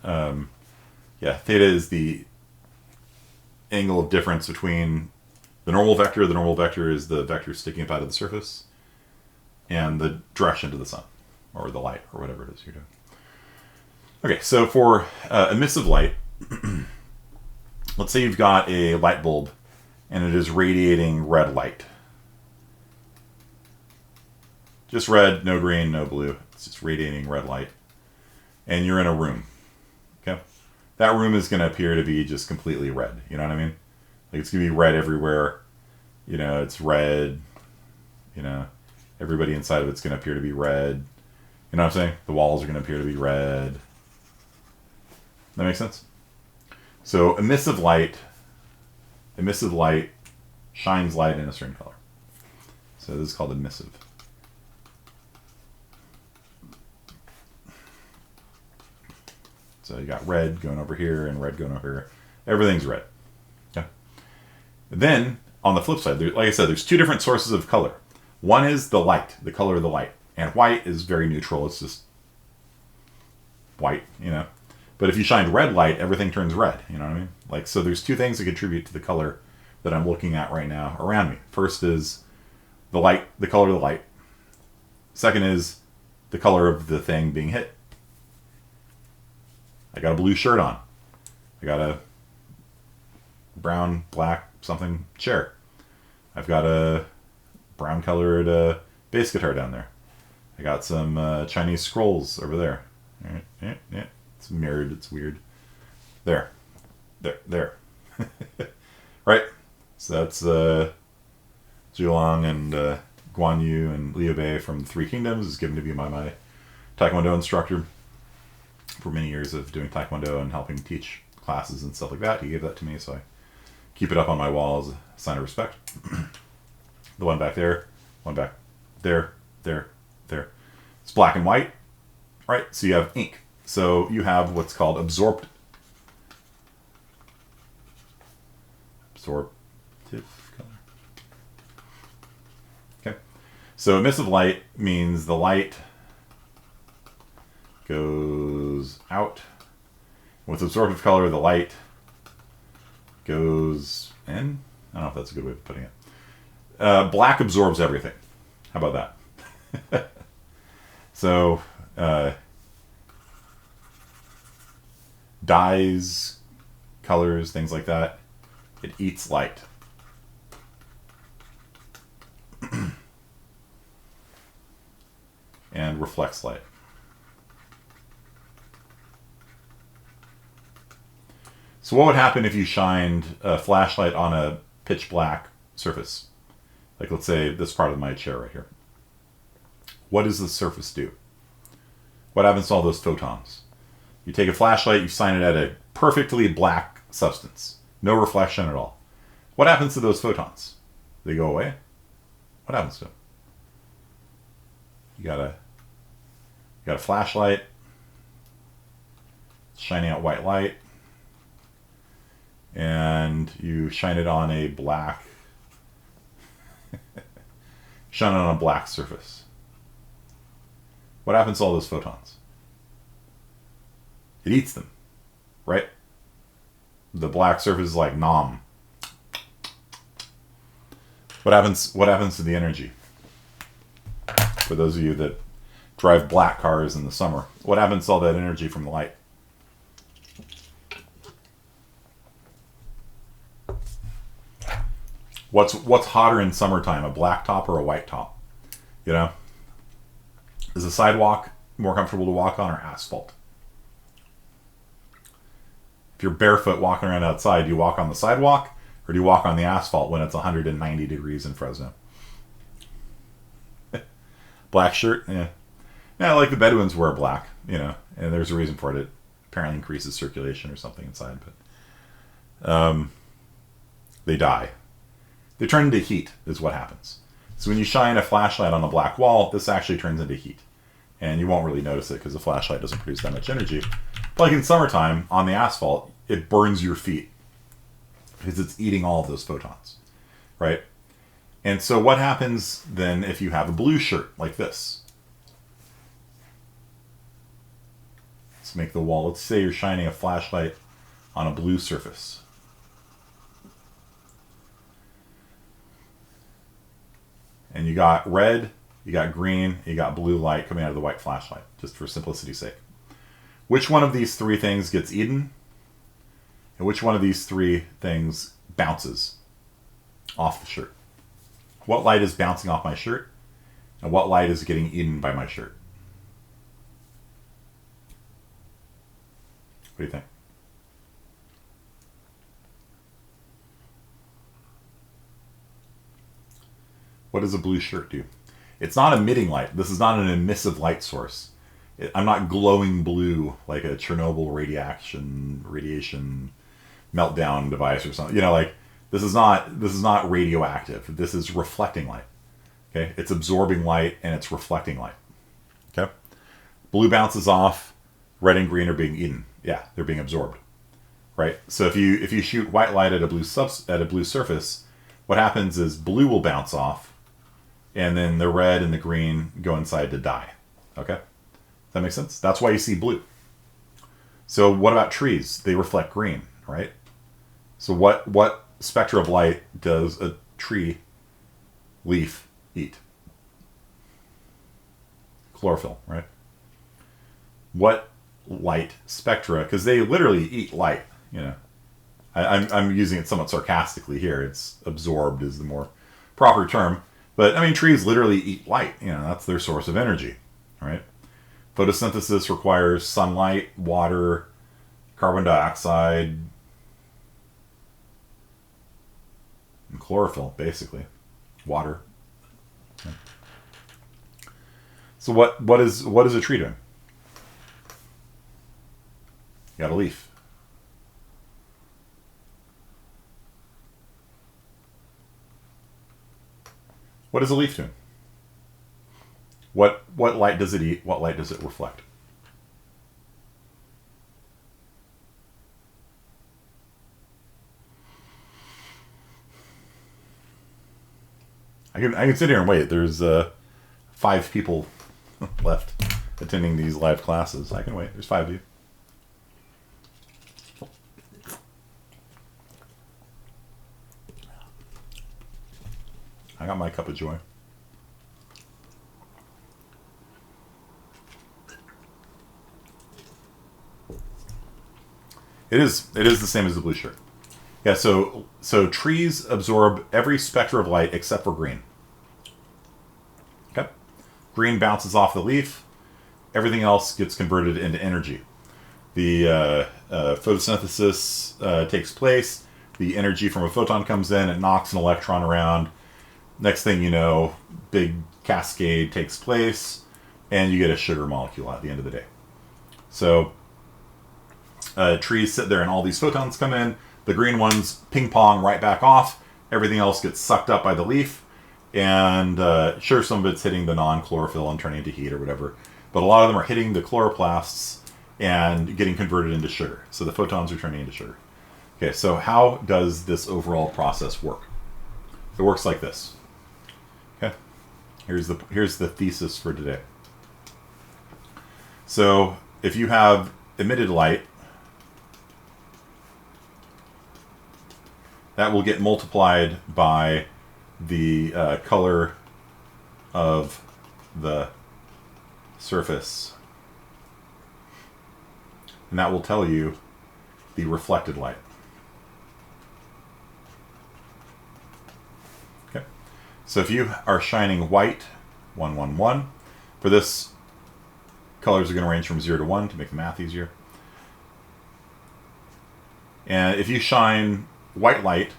So, yeah, theta is the angle of difference between the normal vector. The normal vector is the vector sticking up out of the surface, and the direction to the sun, or the light, or whatever it is you're doing. Okay, so for emissive light, let's say you've got a light bulb and it is radiating red light. Just red, no green, no blue. It's just radiating red light. And you're in a room. Okay? That room is going to appear to be just completely red. You know what I mean? Like it's going to be red everywhere. You know, it's red. You know, everybody inside of it's going to appear to be red. You know what I'm saying? The walls are going to appear to be red. That makes sense? So emissive light shines light in a certain color. So this is called emissive. So you got red going over here and red going over here. Everything's red. Okay. Then on the flip side, like I said, there's two different sources of color. One is the light, the color of the light, and white is very neutral. It's just white, you know. But if you shine red light, everything turns red. You know what I mean? Like, so there's two things that contribute to the color that I'm looking at right now around me. First is the light, the color of the light. Second is the color of the thing being hit. I got a blue shirt on. I got a brown, black, something chair. I've got a brown colored bass guitar down there. I got some Chinese scrolls over there. All right, yeah. It's mirrored. It's weird. There. Right? So that's Zhulang and Guan Yu and Liu Bei from Three Kingdoms. Is given to me by my Taekwondo instructor for many years of doing Taekwondo and helping teach classes and stuff like that. He gave that to me, so I keep it up on my wall as a sign of respect. The one back there, one back there. It's black and white, right? So you have ink. So you have what's called absorptive color. Okay. So emissive light means the light goes out. With absorptive color, the light goes in. I don't know if that's a good way of putting it. Black absorbs everything. How about that? So, dyes, colors, things like that, it eats light. And reflects light. So what would happen if you shined a flashlight on a pitch black surface? Like, let's say this part of my chair right here. What does the surface do? What happens to all those photons? You take a flashlight, you shine it at a perfectly black substance. No reflection at all. What happens to those photons? They go away? What happens to them? You got a flashlight, shining out white light, and you shine it on a black shine it on a black surface. What happens to all those photons? It eats them, right? The black surface is like nom. What happens to the energy? For those of you that drive black cars in the summer, what happens to all that energy from the light? What's hotter in summertime, a black top or a white top? You know? Is a sidewalk more comfortable to walk on or asphalt? If you're barefoot walking around outside, do you walk on the sidewalk or do you walk on the asphalt when it's 190 degrees in Fresno? Black shirt, yeah. Yeah, like the Bedouins wear black, you know, and there's a reason for it. It apparently increases circulation or something inside, but they die. They turn into heat is what happens. So when you shine a flashlight on a black wall, this actually turns into heat. And you won't really notice it because the flashlight doesn't produce that much energy. But like in summertime, on the asphalt, it burns your feet because it's eating all of those photons, right? And so what happens then if you have a blue shirt like this? Let's make the wall. Let's say you're shining a flashlight on a blue surface. And you got red, you got green, you got blue light coming out of the white flashlight, just for simplicity's sake. Which one of these three things gets eaten? And which one of these three things bounces off the shirt? What light is bouncing off my shirt? And what light is getting eaten by my shirt? What do you think? What does a blue shirt do? It's not emitting light. This is not an emissive light source. I'm not glowing blue like a Chernobyl radiation meltdown device or something. You know, like this is not radioactive. This is reflecting light. Okay? It's absorbing light and it's reflecting light. Okay? Blue bounces off, red and green are being eaten. Yeah, they're being absorbed. Right? So if you shoot white light at a blue surface, what happens is blue will bounce off, and then the red and the green go inside to die. Okay? Does that make sense? That's why you see blue. So what about trees? They reflect green, right? So what spectra of light does a tree leaf eat? Chlorophyll, right? What light spectra? Because they literally eat light, you know. I'm using it somewhat sarcastically here. It's absorbed is the more proper term. But, I mean, trees literally eat light. You know, that's their source of energy, right? Photosynthesis requires sunlight, water, carbon dioxide, and chlorophyll, basically. Water. Okay. So what is a tree doing? You got a leaf. What is a leaf doing? What light does it eat? What light does it reflect? I can sit here and wait. There's 5 people left attending these live classes. I can wait. There's 5 of you. I got my cup of joy. It is the same as the blue shirt. Yeah, so trees absorb every spectrum of light except for green. Okay? Green bounces off the leaf. Everything else gets converted into energy. The photosynthesis takes place. The energy from a photon comes in. It knocks an electron around. Next thing you know, big cascade takes place, and you get a sugar molecule at the end of the day. So trees sit there and all these photons come in. The green ones ping pong right back off. Everything else gets sucked up by the leaf. And sure, some of it's hitting the non-chlorophyll and turning into heat or whatever. But a lot of them are hitting the chloroplasts and getting converted into sugar. So the photons are turning into sugar. Okay, so how does this overall process work? It works like this. Okay, here's the thesis for today. So if you have emitted light, that will get multiplied by the color of the surface. And that will tell you the reflected light. Okay. So if you are shining white, 1, 1, 1, for this, colors are going to range from 0 to 1 to make the math easier. And if you shine white light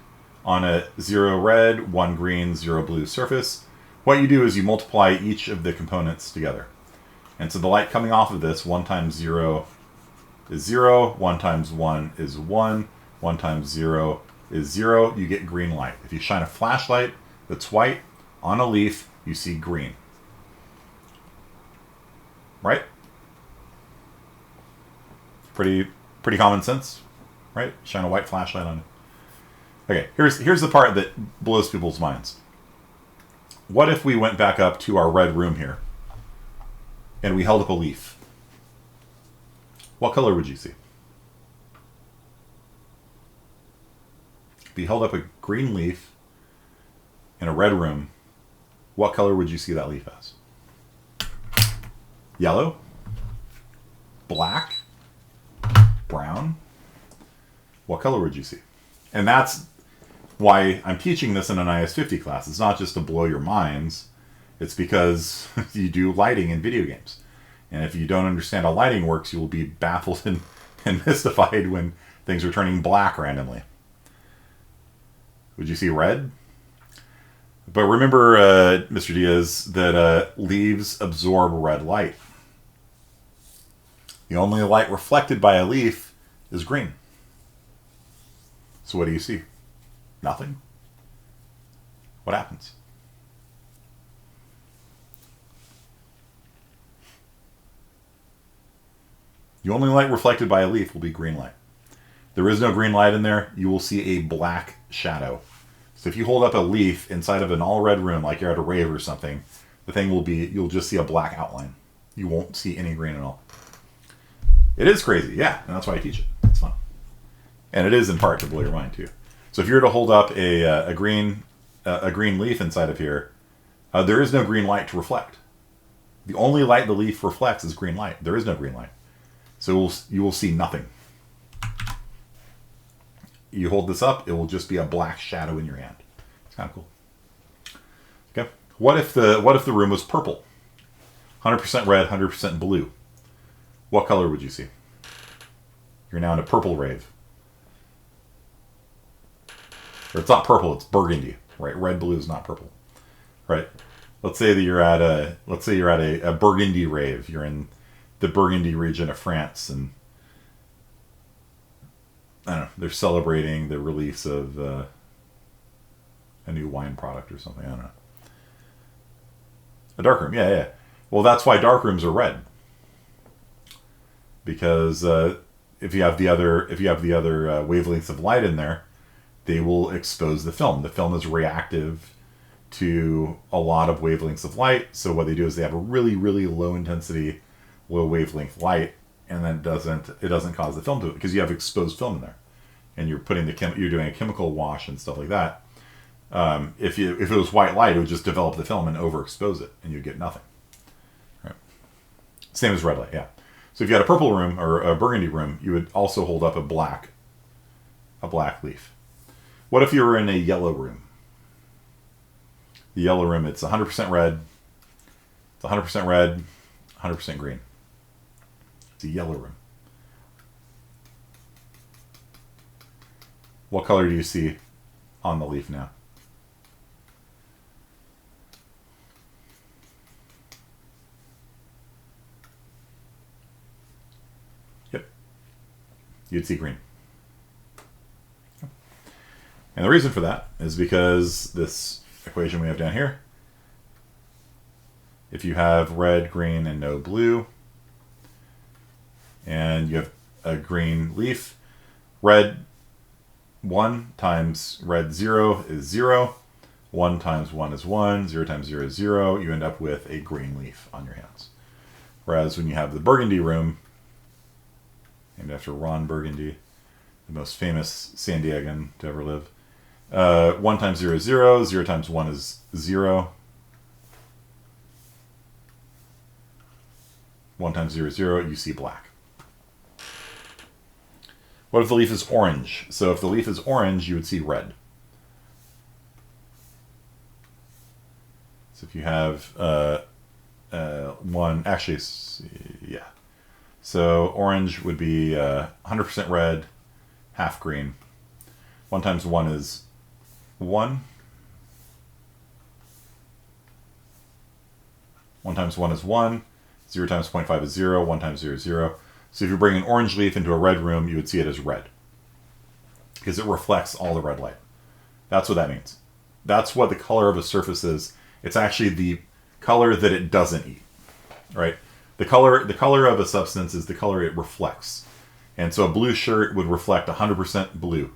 on a 0 red, 1 green, 0 blue surface, what you do is you multiply each of the components together. And so the light coming off of this, 1 times 0 is 0, 1 times 1 is 1, 1 times 0 is 0, you get green light. If you shine a flashlight that's white on a leaf, you see green. Right? Pretty common sense, right? Shine a white flashlight on it. Okay, here's the part that blows people's minds. What if we went back up to our red room here and we held up a leaf? What color would you see? If you held up a green leaf in a red room, what color would you see that leaf as? Yellow? Black? Brown? What color would you see? And that's why I'm teaching this in an IS-50 class. It's not just to blow your minds. It's because you do lighting in video games. And if you don't understand how lighting works, you will be baffled and mystified when things are turning black randomly. Would you see red? But remember, Mr. Diaz, that leaves absorb red light. The only light reflected by a leaf is green. So what do you see? Nothing. What happens? The only light reflected by a leaf will be green light. There is no green light in there. You will see a black shadow. So if you hold up a leaf inside of an all-red room, like you're at a rave or something, the thing will be, you'll just see a black outline. You won't see any green at all. It is crazy, yeah, and that's why I teach it. It's fun. And it is in part to blow your mind, too. So if you were to hold up a green leaf inside of here, there is no green light to reflect. The only light the leaf reflects is green light. There is no green light. So you will see nothing. You hold this up, it will just be a black shadow in your hand. It's kind of cool. Okay. What if the room was purple? 100% red, 100% blue. What color would you see? You're now in a purple rave. Or it's not purple, it's burgundy, right? Red, blue is not purple, right? Let's say that you're at a burgundy rave. You're in the Burgundy region of France, and I don't know, they're celebrating the release of a new wine product or something. I don't know. A dark room, yeah. Well, that's why dark rooms are red. Because if you have the other wavelengths of light in there, they will expose the film. The film is reactive to a lot of wavelengths of light. So what they do is they have a really, really low intensity, low wavelength light, and then it doesn't cause the film to, because you have exposed film in there, and you're doing a chemical wash and stuff like that. If it was white light, it would just develop the film and overexpose it, and you'd get nothing. Right? Same as red light, yeah. So if you had a purple room or a burgundy room, you would also hold up a black leaf. What if you were in a yellow room? The yellow room, it's 100% red. It's 100% red, 100% green. It's a yellow room. What color do you see on the leaf now? Yep. You'd see green. And the reason for that is because this equation we have down here, if you have red, green, and no blue, and you have a green leaf, red 1 times red 0 is 0, 1 times 1 is 1, 0 times 0 is 0, you end up with a green leaf on your hands. Whereas when you have the burgundy room, named after Ron Burgundy, the most famous San Diegan to ever live, 1 times 0 is 0, 0 times 1 is 0, 1 times 0 is 0, you see black. What if the leaf is orange? So if the leaf is orange, you would see red. So if you have one, actually, yeah. So orange would be 100% red, half green. 1 times 1 is 1. 1 times 1 is 1. 0 times 0.5 is 0. 1 times 0 is 0. So if you bring an orange leaf into a red room, you would see it as red. Because it reflects all the red light. That's what that means. That's what the color of a surface is. It's actually the color that it doesn't eat. Right? The color of a substance is the color it reflects. And so a blue shirt would reflect 100% blue.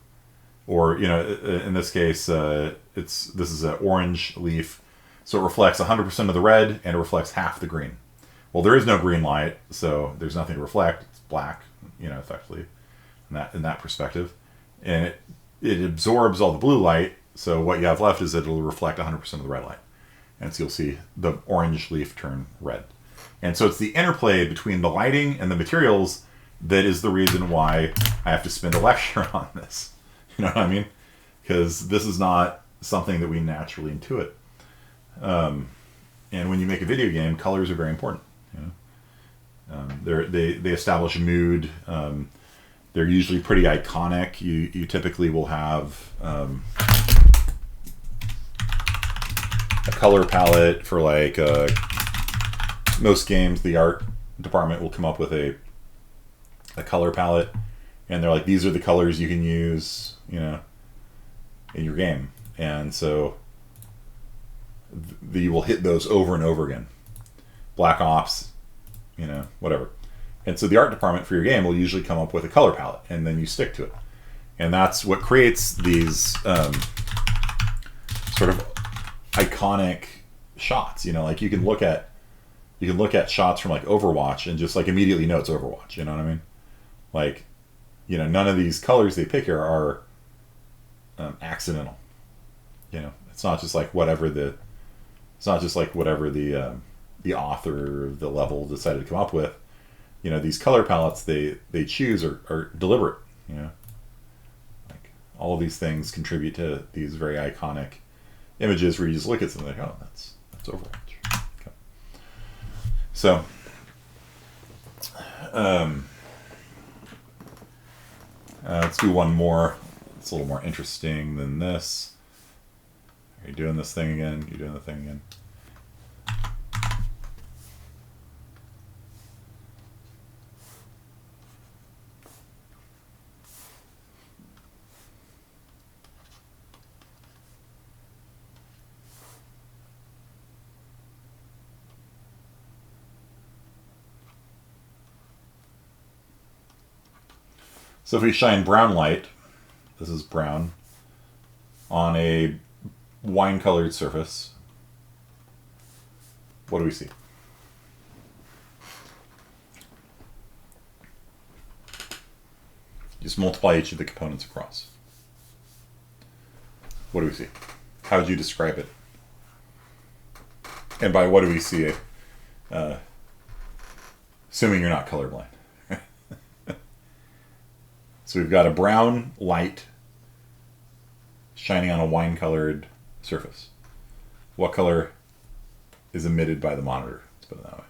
Or, you know, in this case, this is an orange leaf. So it reflects 100% of the red and it reflects half the green. Well, there is no green light, so there's nothing to reflect. It's black, you know, effectively, in that perspective. And it absorbs all the blue light, so what you have left is that it'll reflect 100% of the red light. And so you'll see the orange leaf turn red. And so it's the interplay between the lighting and the materials that is the reason why I have to spend a lecture on this. You know what I mean? Because this is not something that we naturally intuit. And when you make a video game, colors are very important. You know? They establish mood. They're usually pretty iconic. You typically will have a color palette for like most games. The art department will come up with a color palette, and they're like, these are the colors you can use, you know, in your game. And so you will hit those over and over again. Black Ops, you know, whatever. And so the art department for your game will usually come up with a color palette, and then you stick to it. And that's what creates these sort of iconic shots. You know, like you can look at shots from like Overwatch and just like immediately know it's Overwatch. You know what I mean? Like, you know, none of these colors they pick here are accidental. You know, it's not just like whatever the author of the level decided to come up with. You know, these color palettes they choose are deliberate. You know, like all of these things contribute to these very iconic images where you just look at them and like, oh, that's Overwatch. Okay. So, let's do one more. It's a little more interesting than this. Are you doing this thing again? You're doing the thing again. So if we shine brown light, this is brown, on a wine-colored surface, what do we see? Just multiply each of the components across. What do we see? How would you describe it? And by what do we see? assuming you're not colorblind. So we've got a brown light shining on a wine-colored surface. What color is emitted by the monitor? Let's put it that way.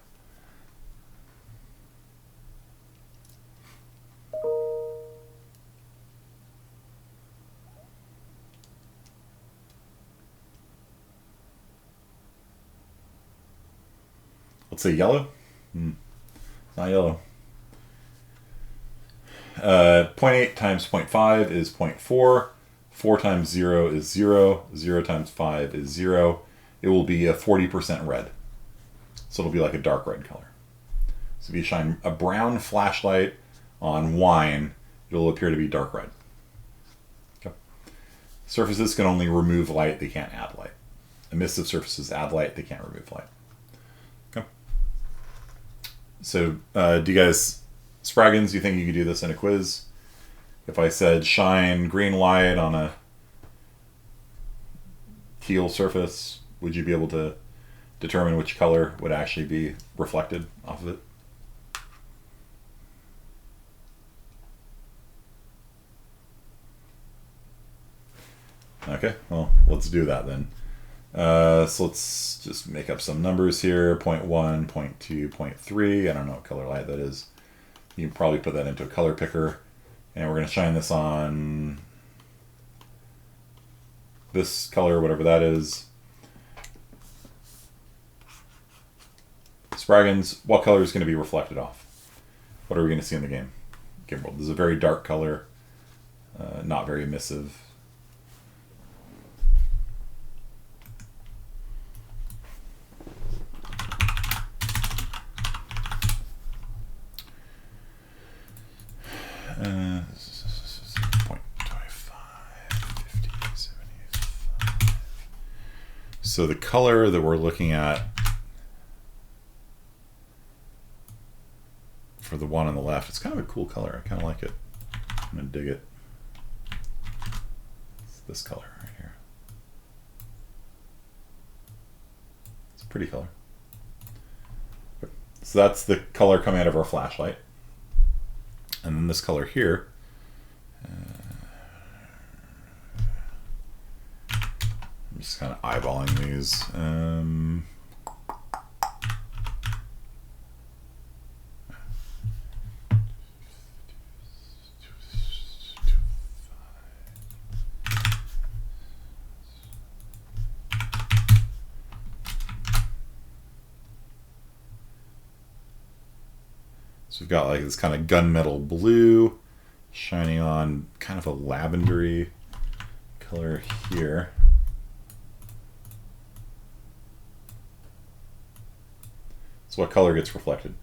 Let's say yellow. Not yellow. 0.8 times 0.5 is 0.4. 4 times 0 is 0. 0 times 5 is 0. It will be a 40% red. So it'll be like a dark red color. So if you shine a brown flashlight on wine, it'll appear to be dark red. Okay. Surfaces can only remove light, they can't add light. Emissive surfaces add light, they can't remove light. Okay. So do you guys... Spraggins, do you think you could do this in a quiz? If I said shine green light on a teal surface, would you be able to determine which color would actually be reflected off of it? Okay, well, let's do that then. So let's just make up some numbers here. 0.1, 0.2, 0.3. I don't know what color light that is. You can probably put that into a color picker. And we're going to shine this on this color, whatever that is. Spraggins, what color is going to be reflected off? What are we going to see in the game? Game world. This is a very dark color, not very emissive. So the color that we're looking at for the one on the left, it's kind of a cool color. I kind of like it. I'm going to dig it. It's this color right here. It's a pretty color. So that's the color coming out of our flashlight. And then this color here, I'm just kind of eyeballing these. So we've got like this kind of gunmetal blue shining on kind of a lavendery color here. So what color gets reflected?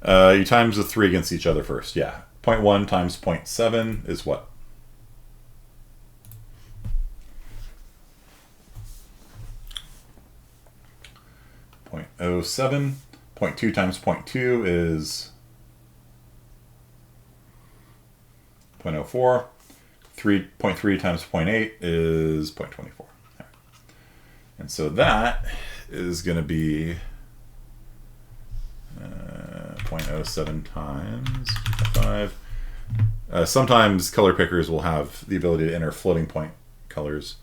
You times the 3 against each other first, yeah. 0.1 times 0.7 is what? 0.07. 0.2 times 0.2 is 0.04. 3.3 times 0.8 is 0.24. Right. And so that is going to be 0.07 times 5. Sometimes color pickers will have the ability to enter floating point colors.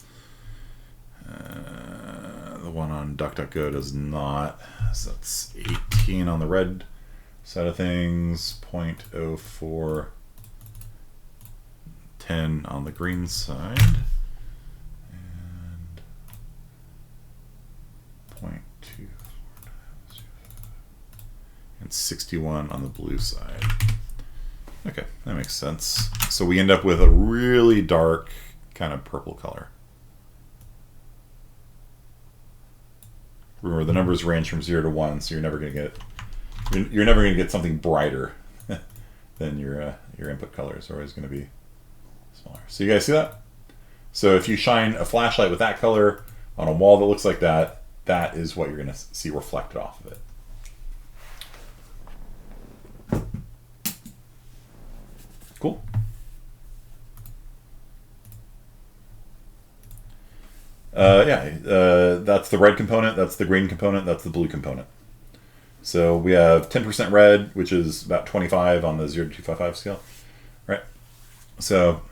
The one on DuckDuckGo does not. So that's 18 on the red side of things, 0.04, 10 on the green side, and 0.2, and 61 on the blue side. Okay, that makes sense. So we end up with a really dark kind of purple color. Remember, the numbers range from 0 to 1, so you're never going to get something brighter than your input colors. Are always going to be smaller. So you guys see that? So if you shine a flashlight with that color on a wall that looks like that, that is what you're going to see reflected off of it. Cool. That's the red component, that's the green component, that's the blue component. So we have 10% red, which is about 25 on the 0 to 255 scale, right? So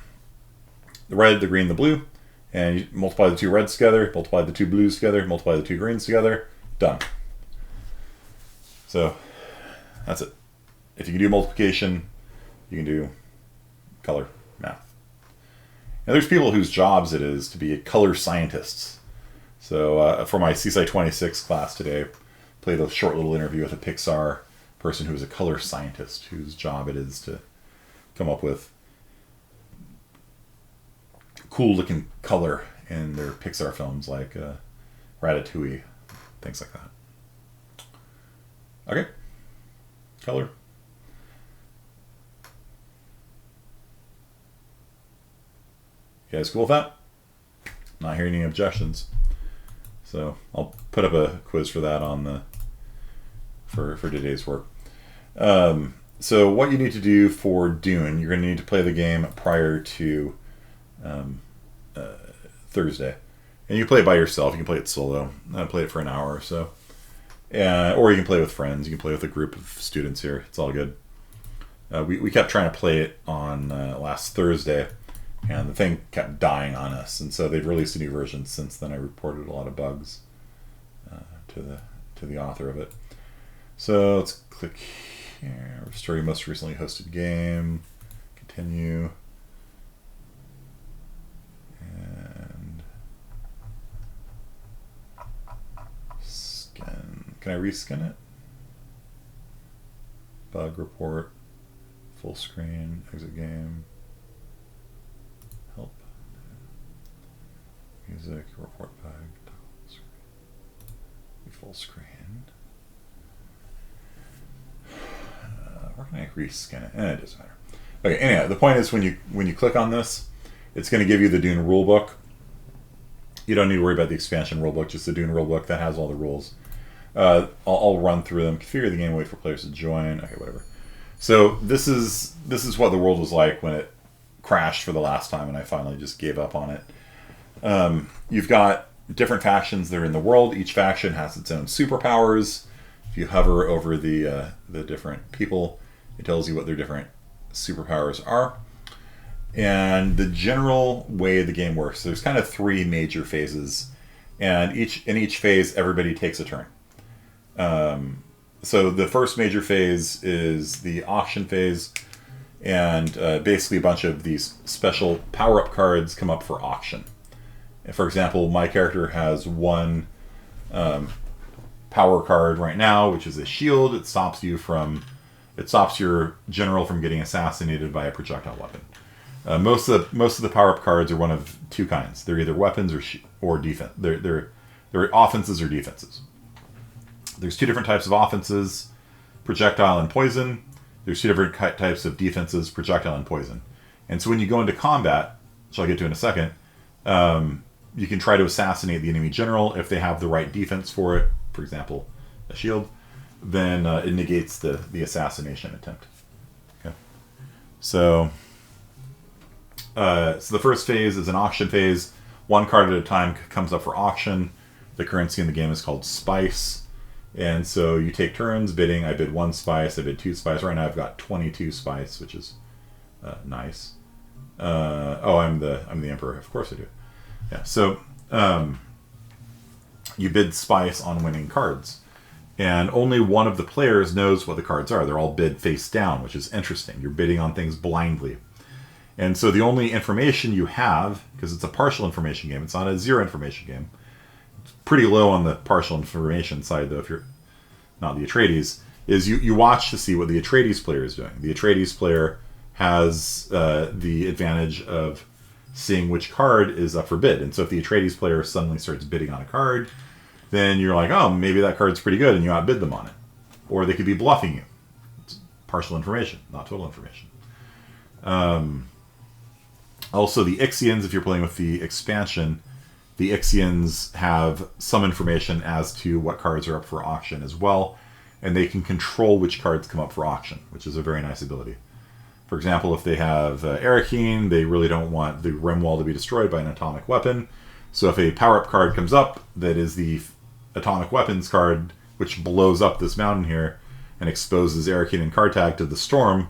the red, the green, the blue, and you multiply the two reds together, multiply the two blues together, multiply the two greens together, done. So that's it. If you can do multiplication, you can do color math. Now there's people whose jobs it is to be color scientists. So for my CSI 26 class today, played a short little interview with a Pixar person who is a color scientist, whose job it is to come up with cool looking color in their Pixar films like Ratatouille, things like that. Okay, color. You guys cool with that? Not hearing any objections. So I'll put up a quiz for that on the for today's work. So what you need to do for Dune, you're going to need to play the game prior to Thursday, and you play it by yourself. You can play it solo. I play it for an hour or so, or you can play with friends. You can play with a group of students here. It's all good. We kept trying to play it on last Thursday, and the thing kept dying on us, and so they've released a new version since then. I reported a lot of bugs to the author of it. So let's click here. Restore your most recently hosted game. Continue. And scan. Can I reskin it? Bug report. Full screen. Exit game. Help. Music. Report bug. Full screen. Where can I reskin it? It doesn't matter. Okay, anyhow, the point is when you click on this, it's going to give you the Dune rulebook. You don't need to worry about the expansion rulebook, just the Dune rulebook that has all the rules. I'll run through them, configure the game, wait for players to join. Okay, whatever. So this is what the world was like when it crashed for the last time, and I finally just gave up on it. You've got different factions that are in the world. Each faction has its own superpowers. If you hover over the different people, it tells you what their different superpowers are. And the general way the game works, there's kind of three major phases, and in each phase, everybody takes a turn. So the first major phase is the auction phase, and basically a bunch of these special power-up cards come up for auction. For example, my character has one power card right now, which is a shield. It stops your general from getting assassinated by a projectile weapon. Most of the power-up cards are one of two kinds. They're either weapons or defense. They're offenses or defenses. There's two different types of offenses: projectile and poison. There's two different types of defenses: projectile and poison. And so when you go into combat, which I'll get to in a second, you can try to assassinate the enemy general if they have the right defense for it. For example, a shield. Then it negates the assassination attempt. Okay. So the first phase is an auction phase. One card at a time comes up for auction. The currency in the game is called spice. And so you take turns bidding. I bid 1 spice. I bid 2 spice. Right now I've got 22 spice, which is nice. I'm the emperor. Of course I do. Yeah. So you bid spice on winning cards. And only one of the players knows what the cards are. They're all bid face down, which is interesting. You're bidding on things blindly. And so the only information you have, because it's a partial information game, it's not a zero information game. It's pretty low on the partial information side, though, if you're not the Atreides, is you watch to see what the Atreides player is doing. The Atreides player has the advantage of seeing which card is up for bid. And so if the Atreides player suddenly starts bidding on a card, then you're like, oh, maybe that card's pretty good, and you outbid them on it. Or they could be bluffing you. It's partial information, not total information. Also, the Ixians, if you're playing with the expansion, the Ixians have some information as to what cards are up for auction as well, and they can control which cards come up for auction, which is a very nice ability. For example, if they have Arrakeen, they really don't want the rim wall to be destroyed by an atomic weapon, So if a power-up card comes up that is the atomic weapons card, which blows up this mountain here and exposes Arakeen and Kartag to the storm,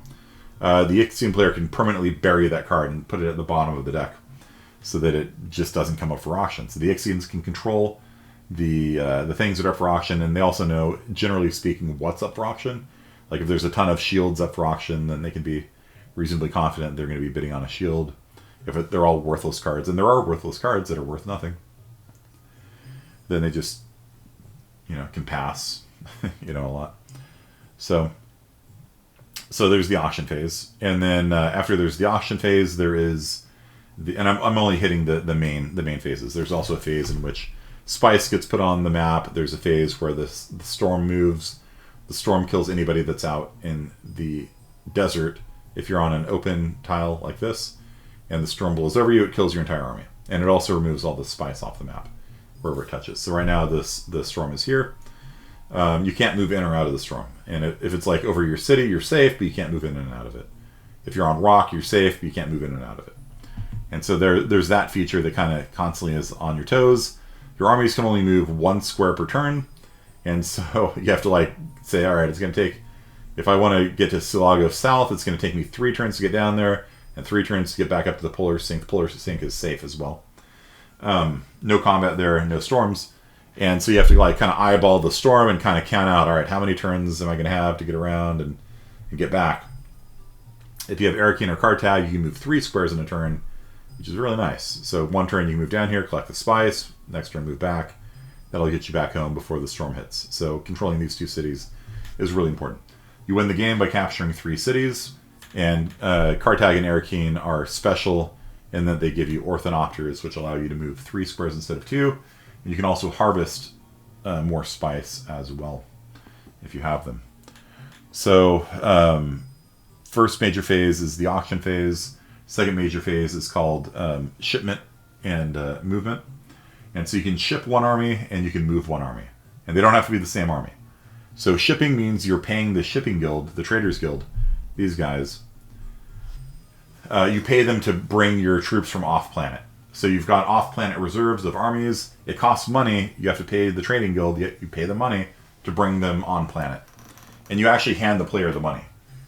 the Ixion player can permanently bury that card and put it at the bottom of the deck so that it just doesn't come up for auction. So the Ixions can control the things that are up for auction, and they also know, generally speaking, what's up for auction. Like if there's a ton of shields up for auction, then they can be reasonably confident they're going to be bidding on a shield. If they're all worthless cards, and there are worthless cards that are worth nothing, then they just, can pass, a lot. So there's the auction phase, and then after there's the auction phase, there is and I'm only hitting the main phases. There's also a phase in which spice gets put on the map. There's a phase where the storm moves. The storm kills anybody that's out in the desert. If you're on an open tile like this, and the storm blows over you, it kills your entire army. And it also removes all the spice off the map, wherever it touches. So right now, the storm is here. You can't move in or out of the storm. And if it's like over your city, you're safe, but you can't move in and out of it. If you're on rock, you're safe, but you can't move in and out of it. And so there's that feature that kind of constantly is on your toes. Your armies can only move 1 square per turn. And so you have to say, all right, it's going to take, if I want to get to Silago South, it's going to take me 3 turns to get down there and 3 turns to get back up to the Polar Sink. The Polar Sink is safe as well. No combat there, no storms. And so you have to kind of eyeball the storm and kind of count out, all right, how many turns am I going to have to get around and get back? If you have Arakeen or Kartag, you can move 3 squares in a turn, which is really nice. So 1 turn you can move down here, collect the spice. Next turn move back. That'll get you back home before the storm hits. So controlling these 2 cities is really important. You win the game by capturing 3 cities. And Kartag and Arakeen are special in that they give you orthanopters, which allow you to move 3 squares instead of 2. And you can also harvest more spice as well, if you have them. So first major phase is the auction phase. Second major phase is called Shipment and Movement. And so you can ship 1 army and you can move 1 army. And they don't have to be the same army. So shipping means you're paying the shipping guild, the traders guild, these guys. You pay them to bring your troops from off-planet. So you've got off-planet reserves of armies. It costs money. You have to pay the trading guild. Yet you pay the money to bring them on-planet. And you actually hand the player the money.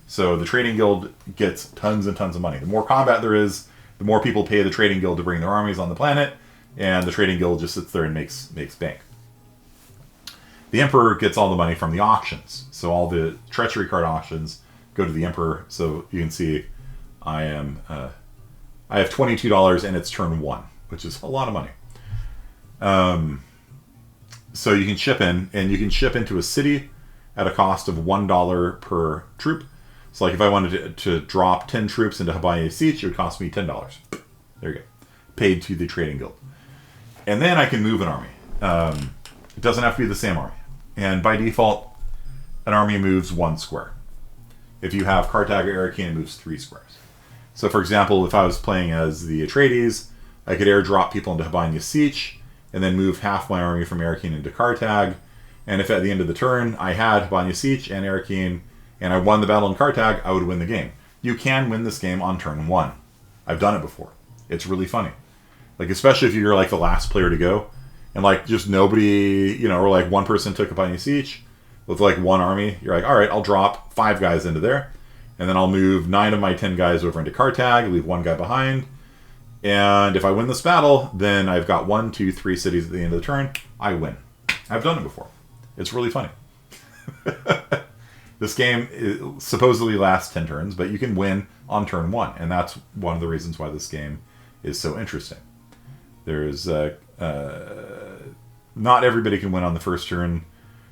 So the trading guild gets tons and tons of money. The more combat there is, the more people pay the trading guild to bring their armies on the planet. And the trading guild just sits there and makes bank. The Emperor gets all the money from the auctions. So all the treachery card auctions go to the Emperor. So you can see I have $22 and it's turn 1, which is a lot of money. So you can ship in, and you can ship into a city at a cost of $1 per troop. So if I wanted to drop 10 troops into Habaye Siege, it would cost me $10. There you go. Paid to the trading guild. And then I can move an army. It doesn't have to be the same army. And by default, an army moves 1 square. If you have Kartag or Arakeen, it moves 3 squares. So for example, if I was playing as the Atreides, I could airdrop people into Habaye Siege, and then move half my army from Arakeen into Kartag. And if at the end of the turn I had Habaye Siege and Arakeen, and I won the battle in Kartag, I would win the game. You can win this game on turn 1. I've done it before. It's really funny. Especially if you're the last player to go, and just nobody, or 1 person took Habaye Siege with 1 army. You're all right, I'll drop 5 guys into there, and then I'll move 9 of my 10 guys over into Kartag, leave 1 guy behind. And if I win this battle, then I've got 1, 2, 3 cities at the end of the turn. I win. I've done it before. It's really funny. This game supposedly lasts 10 turns, but you can win on turn 1, and that's one of the reasons why this game is so interesting. There's not everybody can win on the first turn.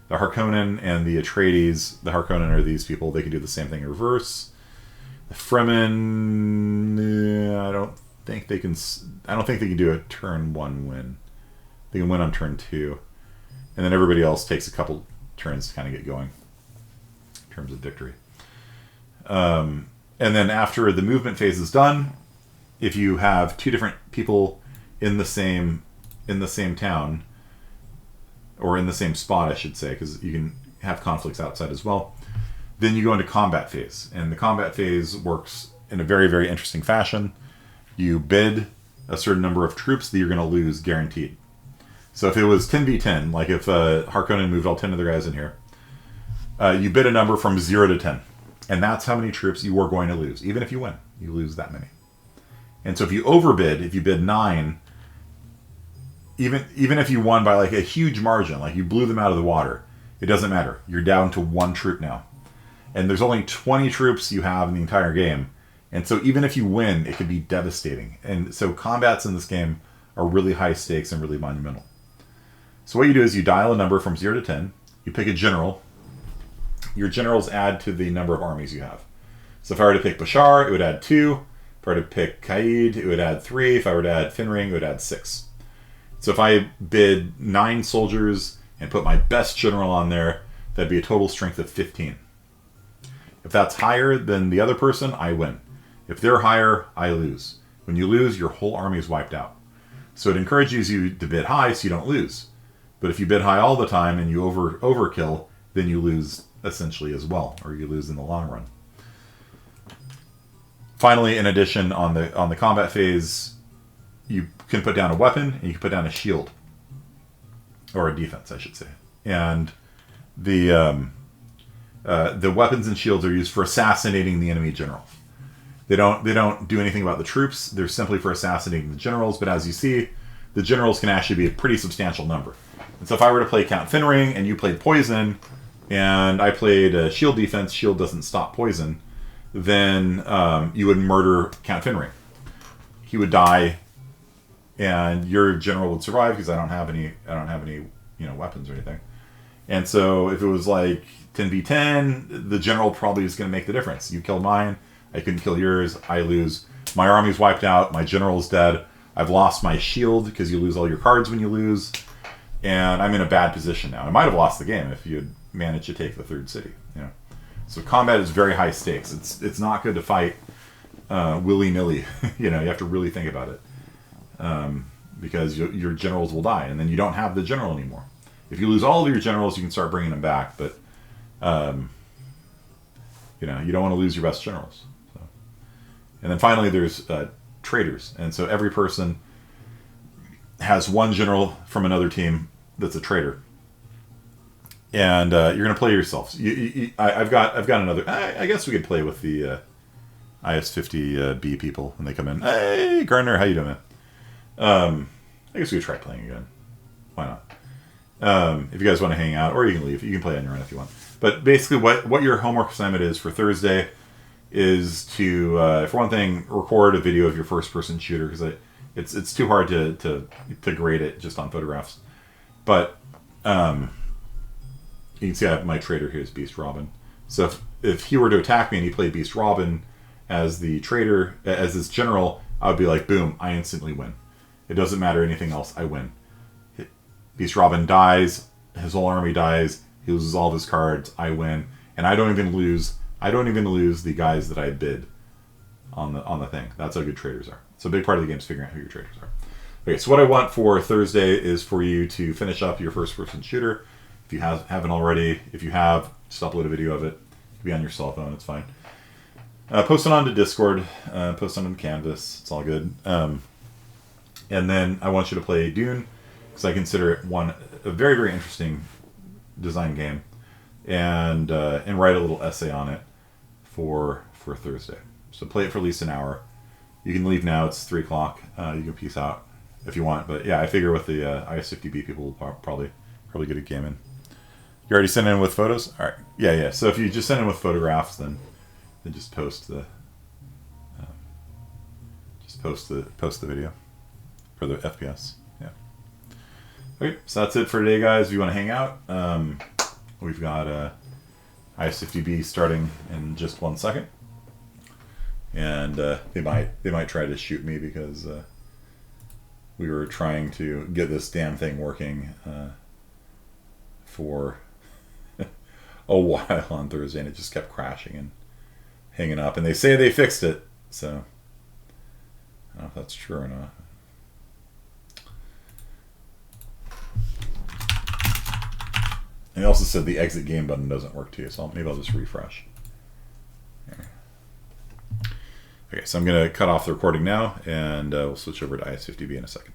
The Harkonnen and the Atreides, the Harkonnen are these people. They can do the same thing in reverse. The Fremen, I don't think they can do a turn 1 win. They can win on turn 2, and then everybody else takes a couple turns to kind of get going in terms of victory. And then after the movement phase is done, if you have 2 different people in the same town, or in the same spot, I should say, because you can have conflicts outside as well, then you go into combat phase. And the combat phase works in a very, very interesting fashion. You bid a certain number of troops that you're going to lose guaranteed. So if it was 10v10, like if Harkonnen moved all 10 of their guys in here, you bid a number from 0 to 10. And that's how many troops you are going to lose. Even if you win, you lose that many. And so if you overbid, if you bid 9, even if you won by like a huge margin, like you blew them out of the water, it doesn't matter. You're down to 1 troop now. And there's only 20 troops you have in the entire game. And so even if you win, it could be devastating. And so combats in this game are really high stakes and really monumental. So what you do is you dial a number from 0 to 10. You pick a general. Your generals add to the number of armies you have. So if I were to pick Bashar, it would add 2. If I were to pick Qaid, it would add 3. If I were to add Finring, it would add 6. So if I bid 9 soldiers and put my best general on there, that'd be a total strength of 15. If that's higher than the other person, I win. If they're higher, I lose. When you lose, your whole army is wiped out. So it encourages you to bid high so you don't lose. But if you bid high all the time and you overkill, then you lose essentially as well, or you lose in the long run. Finally, in addition, on the combat phase, you can put down a weapon and you can put down a shield, or a defense, I should say. And the weapons and shields are used for assassinating the enemy general. They don't do anything about the troops. They're simply for assassinating the generals. But as you see, the generals can actually be a pretty substantial number. And so if I were to play Count Finring and you played poison, and I played a shield defense, shield doesn't stop poison, then you would murder Count Finring. He would die, and your general would survive because I don't have any weapons or anything. And so if it was like 10v10, the general probably is going to make the difference. You killed mine, I couldn't kill yours, I lose. My army's wiped out, my general's dead, I've lost my shield because you lose all your cards when you lose, and I'm in a bad position now. I might have lost the game if you had managed to take the 3rd city. So combat is very high stakes. It's not good to fight willy-nilly. You have to really think about it, because your generals will die, and then you don't have the general anymore. If you lose all of your generals, you can start bringing them back, but you don't want to lose your best generals. So. And then finally, there's traitors, and so every person has one general from another team that's a traitor, and you're going to play yourself. I've got another. I guess we could play with the IS-50B people when they come in. Hey, Gardner, how you doing, man? I guess we could try playing again. Why not? If you guys want to hang out, or you can leave. You can play on your own if you want. But basically, what your homework assignment is for Thursday is to, for one thing, record a video of your first-person shooter, because it's too hard to grade it just on photographs. But you can see I have my traitor here is Beast Robin. So if he were to attack me and he played Beast Robin as the traitor, as his general, I would be like, boom, I instantly win. It doesn't matter anything else, I win. Beast Robin dies, his whole army dies, he loses all of his cards, I win, and I don't even lose the guys that I bid on the thing. That's how good traders are. So a big part of the game is figuring out who your traders are. Okay, so what I want for Thursday is for you to finish up your first-person shooter. If you haven't already, if you have, just upload a video of it. It can be on your cell phone, it's fine. Post it onto Discord, post it on Canvas, it's all good. And then I want you to play Dune, because I consider it a very, very interesting design game, and write a little essay on it for Thursday. So play it for at least an hour. You can leave now, it's 3 o'clock. You can peace out if you want. But yeah, I figure with the IS-50B people will probably get a game in. You already sent in with photos? All right. Yeah. So if you just send in with photographs, then just post the video for the FPS. Yeah. Okay, so that's it for today, guys. If you want to hang out, we've got IS-50B starting in just 1 second, and they might try to shoot me because we were trying to get this damn thing working for a while on Thursday, and it just kept crashing and hanging up. And they say they fixed it, so I don't know if that's true or not. And they also said the exit game button doesn't work too, so maybe I'll just refresh. Okay, so I'm going to cut off the recording now, and we'll switch over to IS50B in a second.